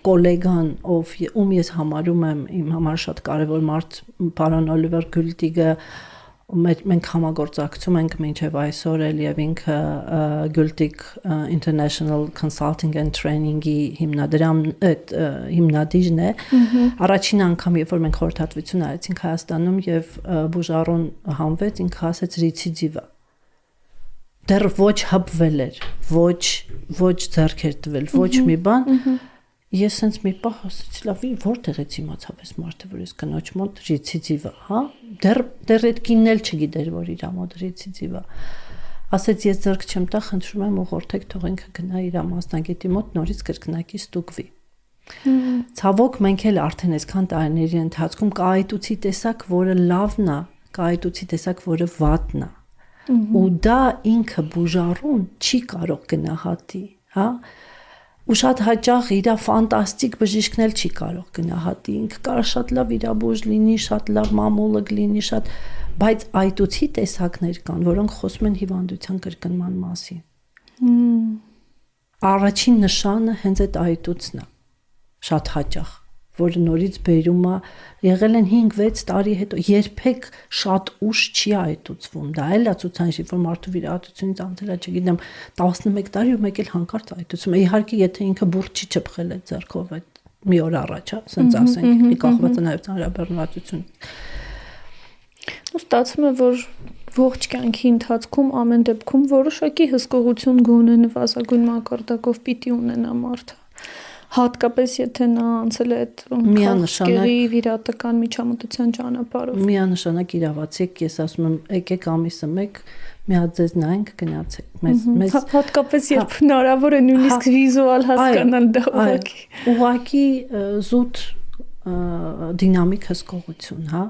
կոլեգան, ում ես համարում եմ իմ համար շատ կարևոր մարդ, պարոն Օլիվեր Գյուլտիգը, մենք համագործակցում ենք մինչև այսօր էլ եւ ինքը Gültig International Consulting and Training-ի հիմնադիրն է։ Առաջին անգամ, երբ որ մենք խորհրդատվություն արեցինք Հայաստանում եւ բուժառուն հանվեց, ինքը ասեց ռիցիդիվը։ Դեռ ոչ հպվել էր, ոչ ձեռք էր տվել, ոչ մի բան։ Ես sense մի պահ ասեցի, լավ, որտեղից իմացավ այս մարդը, որ ես կնոջ մոտ ռիցիդիվը, հա։ Դեռ այդ կինն էլ չգիտեր, որ իր մոտ ռիցիդիվը։ Ասեց, ես ձեռք չեմ տա, խնդրում եմ ուղղորդեք, թող ինքը գնա իր մասնագետի մոտ նորից կրկնակի ստուգվի։ Ցավոք մենք էլ արդեն այսքան տարիների ընթացքում կա այտուցի տեսակ, որը լավն է, կա այտուցի տեսակ, որը վատն է։ Ու դա ինքը բուժառուն չի կարող գնահատի, հա։ Ու շատ հաճախ իր ֆանտաստիկ բժիշկն էլ չի կարող գնահատի, ինքը կարող շատ լավ իրաբույժ լինի, շատ լավ մամոլոգ լինի, բայց այտուցի տեսակներ կան, որոնք խոսում են հիվանդության կրկնման մասին։ Առաջին նշանը հենց այդ այտուցն է, շատ հաճախ, որը նորից բերում է, եղել են 5-6 տարի հետո, երբեք շատ ուշ չի այտուցվում, դա էլ է ցուցանիշ, որ մարդու վիրահատությունից անցել է, չգիտեմ, 11 տարի ու մեկ էլ հանկարծ այտուցում է, իհարկե եթե ինքը բուրդ չի չփխել այդ ձեռքով այդ մի օր առաջ, ասենց ասենք, մի կախված է նաև ծանրաբեռնվածություն։ Ու ստացվում է, որ ողջ կյանքի ընթացքում ամեն դեպքում որոշակի հսկողություն գոնե նվազագույն մակարդակով պիտի ունենա մարդը։ Հատկապես եթե նա անցել է այդ քաղցկեղի վիրահատական միջամտության ճանապարհով։ Միանշանակ իրավացեք, ես ասում եմ, եկեք ամիսը մեկ մի հատ ձեզ նայենք, գնացեք։ Մեզ հատկապես երբ հնարավոր է նույնիսկ վիզուալ հասկանալ դա ուղղակի զուտ դինամիկ հսկողություն, հա։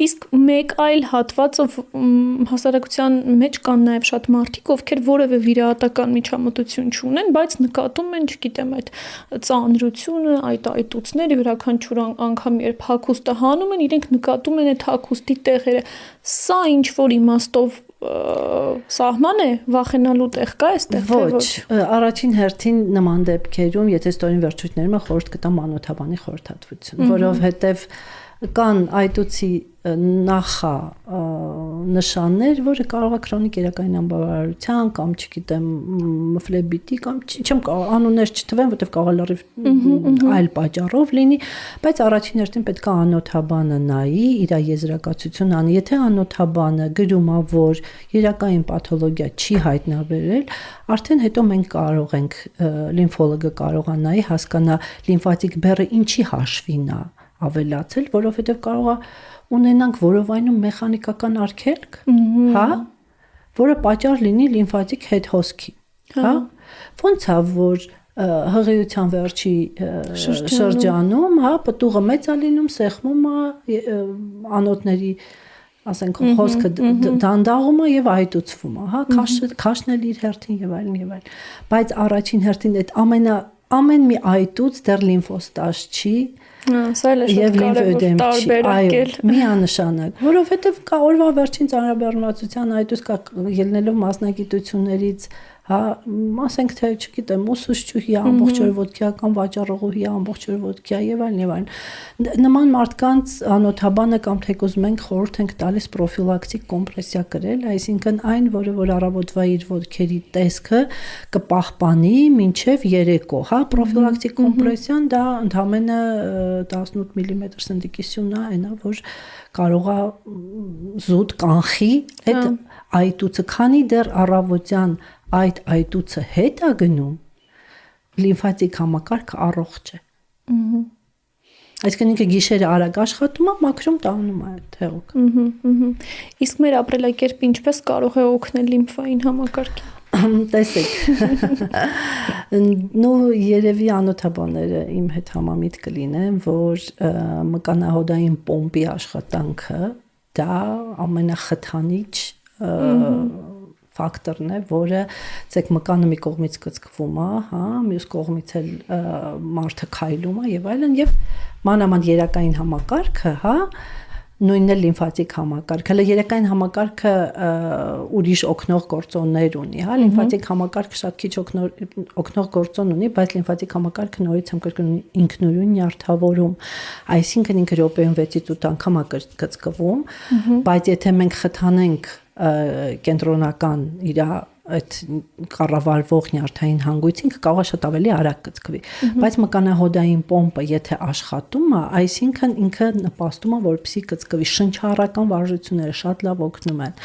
Իսկ մեկ այլ հատված, հասարակության մեջ կան նաև շատ մարդիկ, ովքեր որևէ վիրահատական միջամտություն չունեն, բայց նկատում են, չգիտեմ, այդ ծանրությունը, այդ այտուցները, յուրաքանչյուր անգամ երբ հագուստը հանում են, իրենք նկատում են այդ հագուստի տեղերը։ Սա ինչ որ իմաստով սահման է, վախենալու տեղ կա այստեղ, թե ոչ։ Առաջին հերթին նման դեպքերում, եթե ստորին վերջույթներում խորհուրդ կտամ անօթաբանի խորհրդատվություն, որովհետև կան այտուցի նախա նշաններ, որը կարող է քրոնիկ երակային անբավարարության կամ չգիտեմ ֆլեբիտի կամ չեմ կարող անուններ չթվեմ, որտեղ կարող է լրիվ այլ պատճառով լինի, բայց առաջին հերթին պետք է անօթաբանը նայի, իր եզրակացություն անի, եթե անօթաբանը գրում է, որ երակային պաթոլոգիա չի հայտնաբերել, արդեն հետո մենք կարող ենք լիմֆոլոգը կարող է նայի, հասկանա լիմֆատիկ բեռը ինչի հաշվին է ավելացել, որովհետև կարող է ունենանք որովայնում մեխանիկական արգելք, հա, որը պատճառ լինի լիմֆատիկ հետհոսքի, հա, ոնց է որ հղիության վերջի շրջանում, հա, պտուղը մեծ է լինում, սեղմում է անոթների, ասենք հոսքը դանդաղում է եւ այտուցվում է, հա, քաշն էլ իր հերթին եւ այլն, բայց առաջին հերթին այդ ամեն մի այտուց դեռ լիմֆոստազ չի Սա էլ է շատ կարևոր տարբերակել։ Միանշանակ, որովհետև կա օրվա վերջին ծանրաբեռնվածության այտուց կա ելնելով մասնագիտություններից, հա, ասենք թե, չգիտեմ, ուսուցչուհի ամբողջ օր ոդկա կամ վաճառողուհի ամբողջ օր ոդկա եւ այլն։ Նման մարդկանց անօթաբանը կամ թեկուզ մենք խորհուրդ ենք տալիս պրոֆիլակտիկ կոմպրեսիա կրել, այսինքն այն, որը առավոտվա իր ոդքերի տեսքը կպահպանի մինչև երեկո, հա, պրոֆիլակտիկ կոմպրեսիան դա ընդամենը 18 մմ սնդիկիսյուն է, այնա որ կարող է զուտ կանխի այդ այտուցը, քանի դեռ առավոտյան այդ այտուցը հետ է գնում, լիմֆատիկ համակարգը առողջ է։ Այսինքն ինքը գիշերը արագ աշխատում է, մաքրում տանում է այդ հեղուկ։ Իսկ մեր ապրելակերպը ինչպես կարող է օգնել լիմֆային համակարգին։ Տեսեք, նու երևի անօթաբանները իմ հետ համամիտ կլինեն, որ մկանահոդային պոմպի աշխատանքը դա ամենախթանիչ ֆակտորն է, որը ցեք մկանը մի կողմից կծկվում է, հա, մյուս կողմից էլ մարդը քայլում է եւ այլն, եւ մանավանդ երակային համակարգը, հա, նույնն է լիմֆատիկ համակարգը։ Հələ երակային համակարգը ուրիշ օգնող գործոններ ունի, հա, լիմֆատիկ համակարգը շատ քիչ օգնող գործոն ունի, բայց լիմֆատիկ համակարգը նորից եմ կրկնում ինքնուրույն նյարդավորում, այսինքն ինքը րոպեում 6-ից 8 անգամ է կծկվում, բայց եթե մենք խթանենք կենտրոնական իր այդ կառավարվող նյարդային հանգույցին կարող է շատ ավելի արագ կծկվի, բայց մկանահոդային պոմպը եթե աշխատում է, այսինքն ինքը նպաստում է որպեսզի կծկվի, շնչառական վարժությունները շատ լավ օգնում են,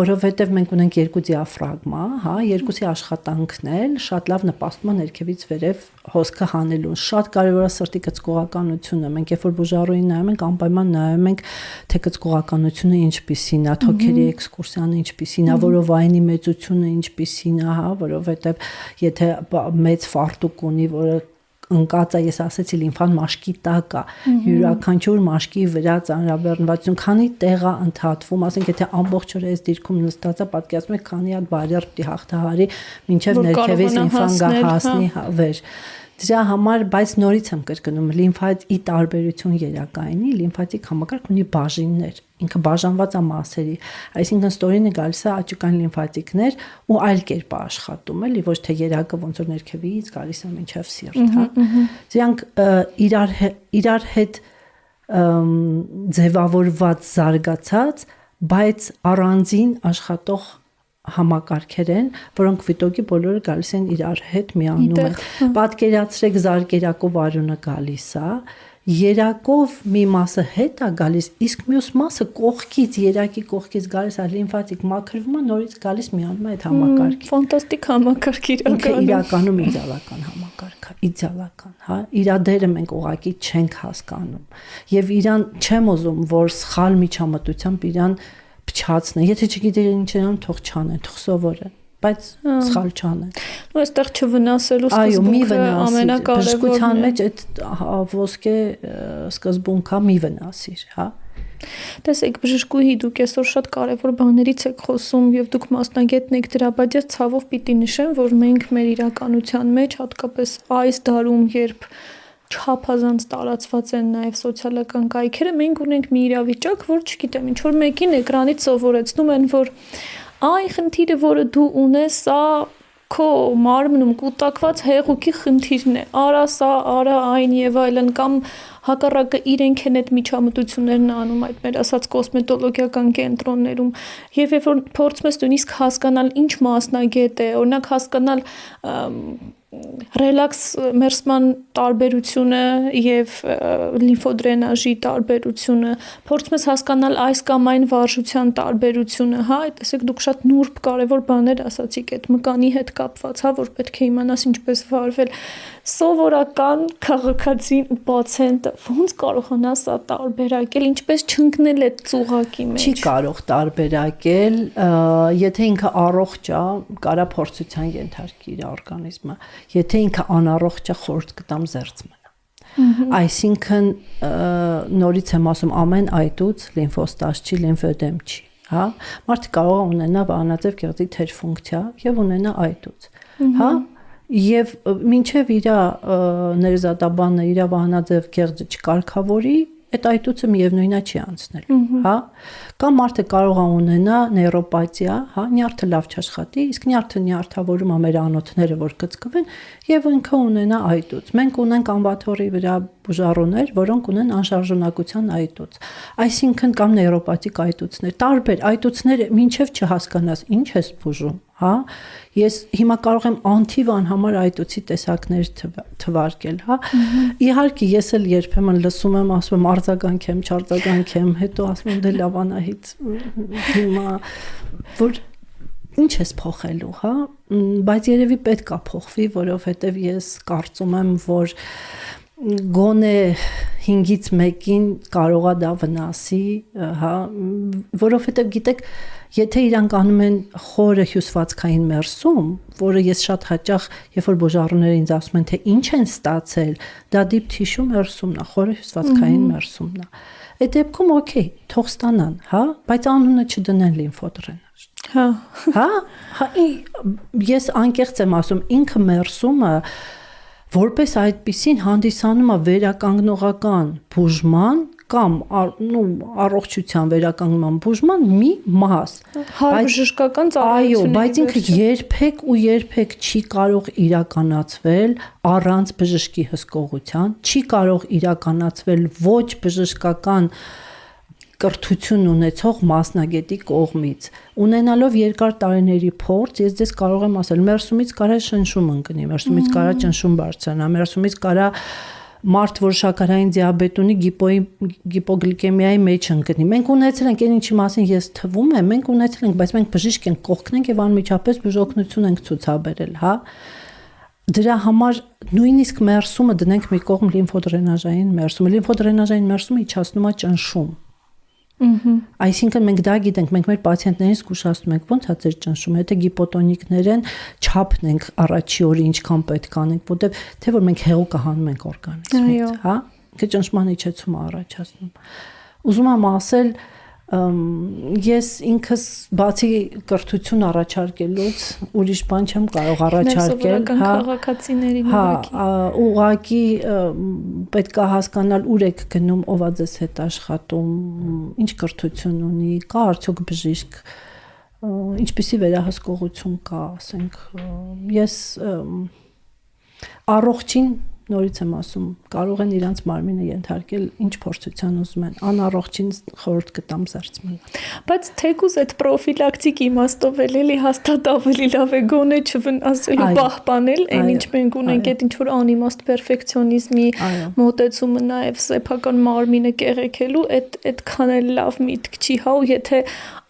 որովհետև մենք ունենք երկու դիաֆրագմա, հա, երկուսի աշխատանքն էլ շատ լավ նպաստում է ներքևից վերև հոսքը հանելուն, շատ կարևոր է սրտի կծկողականությունը, մենք երբ որ բուժառուին նայում ենք, անպայման նայում ենք, թե կծկողականությունը ինչպիսին է, թոքերի էքսկուրսիան ինչպիսին է, որովայնի մեծությունը ինչպիսին է, հա, որովհետև եթե մեծ ֆարտուկ ունի, որը ընկած է, ես ասեցի լիմֆան մաշկի տակ է, յուրաքանչյուր մաշկի վրա ծանրաբեռնվածություն, քանի տեղ է ընդհատվում, ասենք եթե ամբողջ օրը այս դիրքում նստած է, պատկերացնում եք քանի հատ բարյար պիտի հաղթահարի, մինչև ներքևից լիմֆան գա հասնի վեր։ Դրա համար, բայց նորից եմ կրկնում, լիմֆայի տարբերություն երակայինի, լիմֆատիկ համակարգ ունի բաժիններ, ինքը բաժանված է մասերի, այսինքն ստորինը գալիս է աճուկային լիմֆատիկներ ու այլ կերպ է աշխատում, էլի ոչ թե երակը ոնց որ ներքևից գալիս է մինչև սիրտ, հա։ Դրանք իրար հետ ձևավորված զարգացած, բայց առանձին աշխատող համակարգեր են, որոնք վիտոգի բոլորը գալիս են իրար հետ միանում են։ Պատկերացրեք զարկերակով արյունը գալիս է, երակով մի մասը հետ է գալիս, իսկ մյուս մասը կողքից, երակի կողքից գալիս է լիմֆատիկ մաքրվում է, նորից գալիս միանում է այդ համակարգին։ Ֆանտաստիկ համակարգ իրականում իդեալական համակարգ է, իդեալական, հա, իր դերը մենք ուղղակի չենք հասկանում։ Եվ իրան չեմ ուզում, որ սխալ միջամտությամբ իրան փչացնեն, եթե չգիտեն ինչ են, թող չանեն, թող սովորեն, բայց սխալ չանեն։ Ու այստեղ չվնասելու սկզբունքը ամենակարևորն է։ Բժշկության մեջ այդ ոսկե սկզբունքա մի վնասիր, հա։ Տեսեք, բժշկուհի, դուք այսօր շատ կարևոր բաներից եք խոսում եւ դուք մասնագետն եք դրա, բայց ես ցավով պիտի նշեմ, որ մենք մեր իրականության մեջ, հատկապես այս դարում, երբ չափազանց տարածված են նաև սոցիալական կայքերը, մենք ունենք մի իրավիճակ, որ չգիտեմ, ինչ որ մեկին էկրանից սովորեցնում են, որ այն խնդիրը, որը դու ունես, սա քո մարմնում կուտակված հեղուկի խնդիրն է, արա սա, արա այն եւ այլն, կամ հակառակը իրենք են այդ միջամտություններն անում այդ մեր ասած կոսմետոլոգիական կենտրոններում եւ երբ որ փորձում ես նույնիսկ հասկանալ ինչ մասնագետ է, օրինակ հասկանալ ռելաքս մերսման տարբերությունը եւ լիմֆոդրենաժի տարբերությունը, փորձում ես հասկանալ այս կամ այն վարժության տարբերությունը, հա, տեսեք դուք շատ նուրբ կարևոր բաներ ասացիք այդ մկանի հետ կապված, հա, որ պետք է իմանաս ինչպես վարվել։ Սովորական քաղաքացին ու պացիենտը ոնց կարողանա սա տարբերակել, ինչպես չընկնել այդ ծուղակի մեջ։ Չի կարող տարբերակել, եթե ինքը առողջ է, կարա փորձության ենթարկի իր օրգանիզմը, եթե ինքը անառողջ է, խորտ կտամ զերծ մնա։ Այսինքն նորից եմ ասում, ամեն այտուց լիմֆոստազ չի, լիմֆոդեմ չի, հա։ Մարդը կարող է ունենա վահանաձև գեղձի թեր ֆունկցիա եւ ունենա այտուց, հա։ Եվ մինչև իր ներզատաբանը իր վահանաձև գեղձը չկարգավորի, այդ այտուցը միևնույնն է չի անցնելու, հա։ Կամ մարդը կարող է ունենա նեյրոպաթիա, հա, նյարդը լավ չաշխատի, իսկ նյարդը նյարդավորում է մեր անոթները, որ կծկվեն, եւ ինքը ունենա այտուց։ Մենք ունենք անվաթորի վրա բուժառուներ, որոնք ունեն անշարժունակության այտուց։ Այսինքն կամ նեյրոպաթիկ այտուցներ, տարբեր այտուցները, մինչև չհասկանաս ինչ ես բուժում, հա։ Ես հիմա կարող եմ անթիվ անհամար այտուցի տեսակներ թվարկել, հա։ Իհարկե ես էլ երբեմն լսում եմ, ասում եմ արձագանք եմ, չարձագանք եմ, հետո ասում եմ դե լավ Անահիտ, հիմա որ ինչ ես փոխելու, հա, բայց երևի պետք է փոխվի, որովհետև ես կարծում եմ, որ գոնե 5-ից 1-ին կարող է դա վնասի, հա, որովհետև գիտեք, եթե իրանք անում են խորը հյուսվածքային մերսում, որը ես շատ հաճախ, երբ որ բուժառուները ինձ ասում են, թե ինչ են ստացել, դա deep tissue մերսումն է, խորը հյուսվածքային մերսումն է։ Այդ դեպքում օքեյ, թող ստանան, հա, բայց անունը չդնեն լիմֆոդրենաժ։ Հա, ես անկեղծ եմ ասում, ինքը մերսումը որպես այդպիսին հանդիսանում է վերականգնողական բուժման կամ առողջության վերականգնման բուժման մի մաս։ Բժշկական ծառայություն։ Այո, բայց ինքը երբեք չի կարող իրականացվել առանց բժշկի հսկողության, չի կարող իրականացվել ոչ բժշկական կրթություն ունեցող մասնագետի կողմից։ Ունենալով երկար տարիների փորձ, ես ձեզ կարող եմ ասել, մերսումից կարա շնշում ընկնի, մերսումից կարա ճնշում բարձրանա, մերսումից կարա մարդ, որ շաքարային դիաբետ ունի, գիպոգլիկեմիայի մեջ ընկնի։ Մենք ունեցել ենք, այն ինչի մասին ես թվում եմ, մենք ունեցել ենք, բայց մենք բժիշկ ենք, կողքն ենք եւ անմիջապես բուժօգնություն ենք ցուցաբերել, հա։ Դրա համար նույնիսկ մերսումը դնենք մի կողմ լիմֆոդրենաժային մերսումը իջացնում է ճնշում։ Այսինքն մենք դա գիտենք, մենք մեր պացիենտներին զգուշացնում ենք, ոնց է ձեր ճնշումը, եթե գիպոտոնիկներ են, չափն ենք առաջի օրը ինչքան պետք անենք, որտեվ թե որ մենք հեղուկը հանում ենք օրգանիզմից, հա, ինքը ճնշման իջեցում է առաջացնում։ Ուզում եմ ասել, ես ինքս բացի կրթություն առաջարկելուց ուրիշ բան չեմ կարող առաջարկել, հա, քաղաքացիների նորակի։ Հա, ուղղակի պետք է հասկանալ ուր եք գնում, ով է ձեզ հետ աշխատում, ինչ կրթություն ունի, կա արդյոք բժիշկ, ինչպիսի վերահսկողություն կա, ասենք, ես առողջին նորից եմ ասում, կարող են իրանց մարմինը ենթարկել ինչ փորձության ուզում են, անառողջին խորհուրդ կտամ զերծ մնալ։ Բայց թեկուզ այդ պրոֆիլակտիկ իմաստով էլի հաստատ ավելի լավ է գոնե չվնասելու պահպանել, այն ինչ մենք ունենք, այդ ինչ որ անիմաստ պերֆեկցիոնիզմի մոտեցումը նաև սեփական մարմինը կեղեքելու, այդքան էլ լավ միտք չի, հա, ու եթե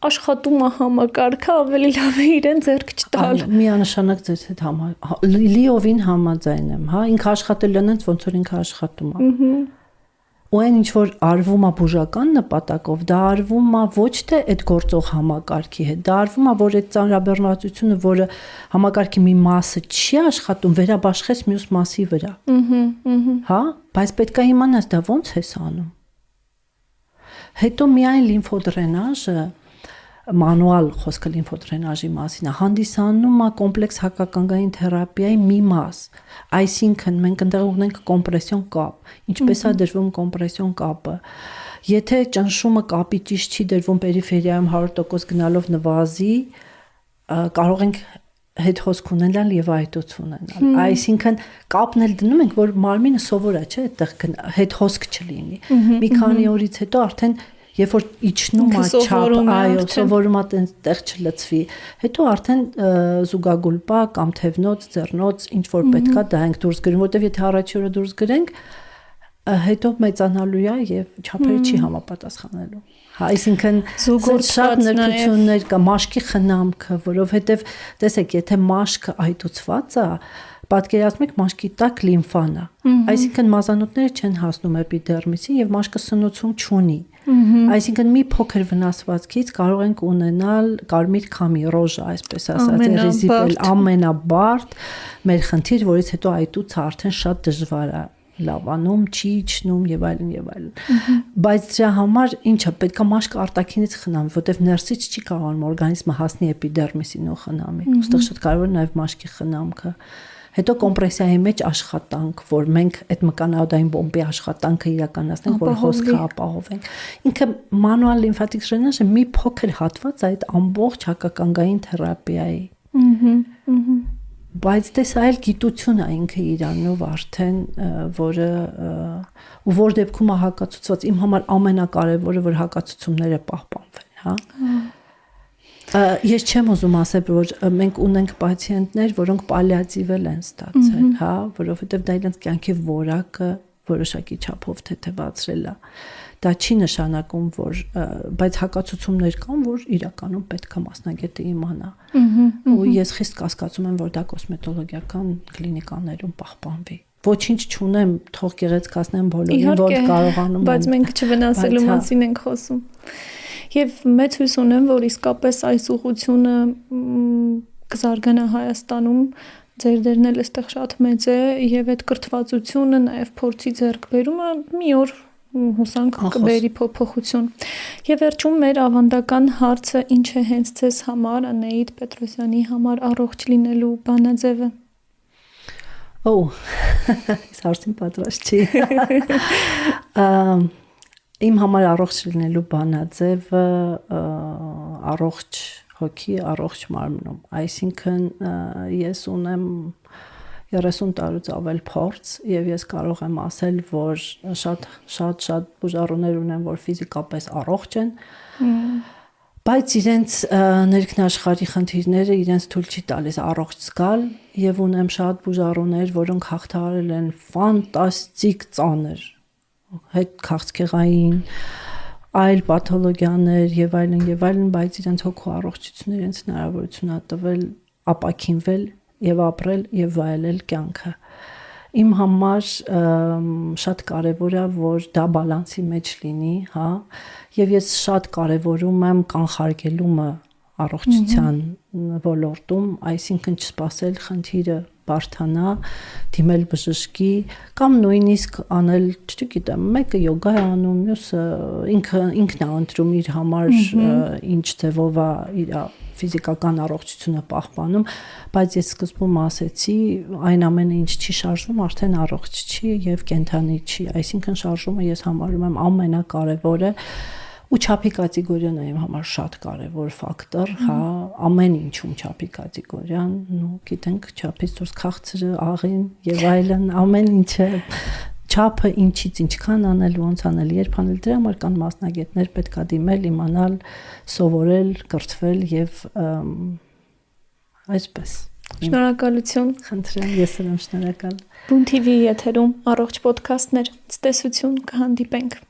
աշխատում է համակարգը, ավելի լավ է իրեն ձեռք չտալ։ Միանշանակ ձեզ հետ լիովին համաձայն եմ, հա, ինքը աշխատել անց ոնց որ ինքը աշխատում է։ Ու այն ինչ որ արվում է բուժական նպատակով, դա արվում է ոչ թե այդ գործող համակարգի հետ, դա արվում է, որ այդ ծանրաբեռնվածությունը, որը համակարգի մի մասը չի աշխատում, վերաբաշխես մյուս մասի վրա։ Հա, բայց պետք է իմանաս դա ոնց ես անում։ Հետո միայն լիմֆոդրենաժը մանուալ խոսքը լիմֆոդրենաժի մասին է, հանդիսանում է կոմպլեքս հակականգային թերապիայի մի մաս։ Այսինքն մենք ընդեղ ունենք կոմպրեսիոն կապ։ Ինչպես է դրվում կոմպրեսիոն կապը։ Եթե ճնշումը կապի ճիշտ չի դրվում պերիֆերիայում 100% գնալով նվազի, կարող ենք հետ հոսք ունենալ եւ այտոց ունենալ։ Այսինքն կապն էլ դնում ենք, որ մարմինը սովոր է, չէ, այդտեղ հետ հոսք չլինի։ Մի քանի օրից հետո արդեն երբ որ իջնում է չափ, այո, սովորում է այդտեղ չլցվի։ Հետո արդեն զուգագուլպա կամ թևնոց, ձեռնոց, ինչ որ պետքա դա ենք դուրս գրում, որտեվ եթե առաջի օրը դուրս գրենք, հետո մեծանալու է եւ չափերը չի համապատասխանելու։ Հա, այսինքն շատ նրբություններ կա, մաշկի խնամքը, որովհետեւ տեսեք, եթե մաշկը այտուցված է, պատկերացնեք մաշկի տակ լիմֆան է։ Այսինքն մազանոթները չեն հասնում էպիդերմիսին եւ մաշկը սնուցում չունի։ Այսինքն մի փոքր վնասվածքից կարող ենք ունենալ կարմիր քամի, ռոժա, այսպես ասած, ռեզիպել ամենաբարդ մեր խնդիր, որից հետո այտուցը արդեն շատ դժվար է լավանում, չի իջնում եւ այլն եւ այլն։ Բայց դրա համար ինչը պետք է մաշկը արտաքինից խնամի, որտեվ ներսից չի կարողանում օրգանիզմը հասնի էպիդերմիսին ու խնամի։ Ոստեղ շատ կարևոր է նաեւ մաշկի խնամքը։ Հետո կոմպրեսիայի մեջ աշխատանք, որ մենք այդ մկանադային բոմբի աշխատանքը իրականացնենք, որ հոսքը ապահովենք։ Ինքը մանուալ լիմֆատիկ դրենաժը մի փոքր հատված այդ ամբողջ հակականգային թերապիայի։ Բայց դες այլ գիտություն է ինքը իրանով արդեն, որը ու որ դեպքում հակացուցված իմ համար ամենակարևորը որ հակացությունները պահպանվեն, հա։ Ես չեմ ուզում ասել, որ մենք ունենք պացիենտներ, որոնք պալիատիվ են ստացել, հա, որովհետև դա իրենց կյանքի որակը որոշակի չափով թեթևացրել է։ Դա չի նշանակում, որ բայց հակացություններ կան, որ իրականում պետք է մասնագետը իմանա։ Ու ես խիստ կասկածում եմ, որ դա կոսմետոլոգիական կլինիկաներում պահպանվի։ Ոչինչ չունեմ, թող գեղեցկացնեմ բոլորին, որ կարողանում են։ Բայց մենք չվնասելու մասին ենք խոսում։ Եվ մեծ հույս ունեմ, որ իսկապես այս ուղղությունը կզարգանա Հայաստանում, ձեր դերն էլ այստեղ շատ մեծ է, եւ այդ կրթվածությունը, նաեւ փորձի ձեռքբերումը մի օր հուսանք կբերի փոփոխություն։ Եվ վերջում մեր ավանդական հարցը ինչ է հենց ձեզ համար, Անեիդ Պետրոսյանի համար առողջ լինելու բանաձևը։ Այս հարցին պատրաստ չի։ Իմ համար առողջ լինելու բանաձևը առողջ հոգի, առողջ մարմնում։ Այսինքն ես ունեմ 30 տարուց ավել փորձ եւ ես կարող եմ ասել, որ շատ բուժառուներ ունեմ, որ ֆիզիկապես առողջ են, բայց իրենց ներքնաշխարհի խնդիրները իրենց թույլ չի տալիս առողջ զգալ եւ ունեմ շատ բուժառուներ, որոնք հաղթահարել են ֆանտաստիկ ծանր հետ քաղցկեղային այլ պաթոլոգիաներ եւ այլն, բայց իրենց հոգու առողջությունը իրենց հնարավորություն է տվել ապաքինվել եւ ապրել եւ վայելել կյանքը։ Իմ համար շատ կարեւոր է, որ դա բալանսի մեջ լինի, հա, եւ ես շատ կարեւորում եմ կանխարգելումը առողջության ոլորտում, այսինքն չսպասել խնդիրը բարթանա, դիմել բժշկի կամ նույնիսկ անել, չգիտեմ, մեկը յոգա է անում, մյուսը ինքն է ընտրում իր համար ինչ ձևով է իր ֆիզիկական առողջությունը պահպանում, բայց ես սկզբում ասեցի, այն ամենը ինչ չի շարժվում, արդեն առողջ չի եւ կենթանի չի, այսինքն շարժումը ես համարում եմ ամենակարևորը ու չափի կատեգորիան է իմ համար շատ կարևոր ֆակտոր, հա, ամեն ինչում չափի կատեգորիան, ու գիտենք չափից դուրս քաղցրը, աղին եւ այլն, ամեն ինչը չափը ինչից ինչքան անել, ոնց անել, երբ անել, դրա համար կան մասնագետներ, պետք է դիմել, իմանալ, սովորել, կրթվել եւ այսպես։ Շնորհակալություն։ Խնդրեմ, ես եմ շնորհակալ։ Բուն TV եթերում առողջ ոդքասթներ, ցտեսություն, կհանդիպենք։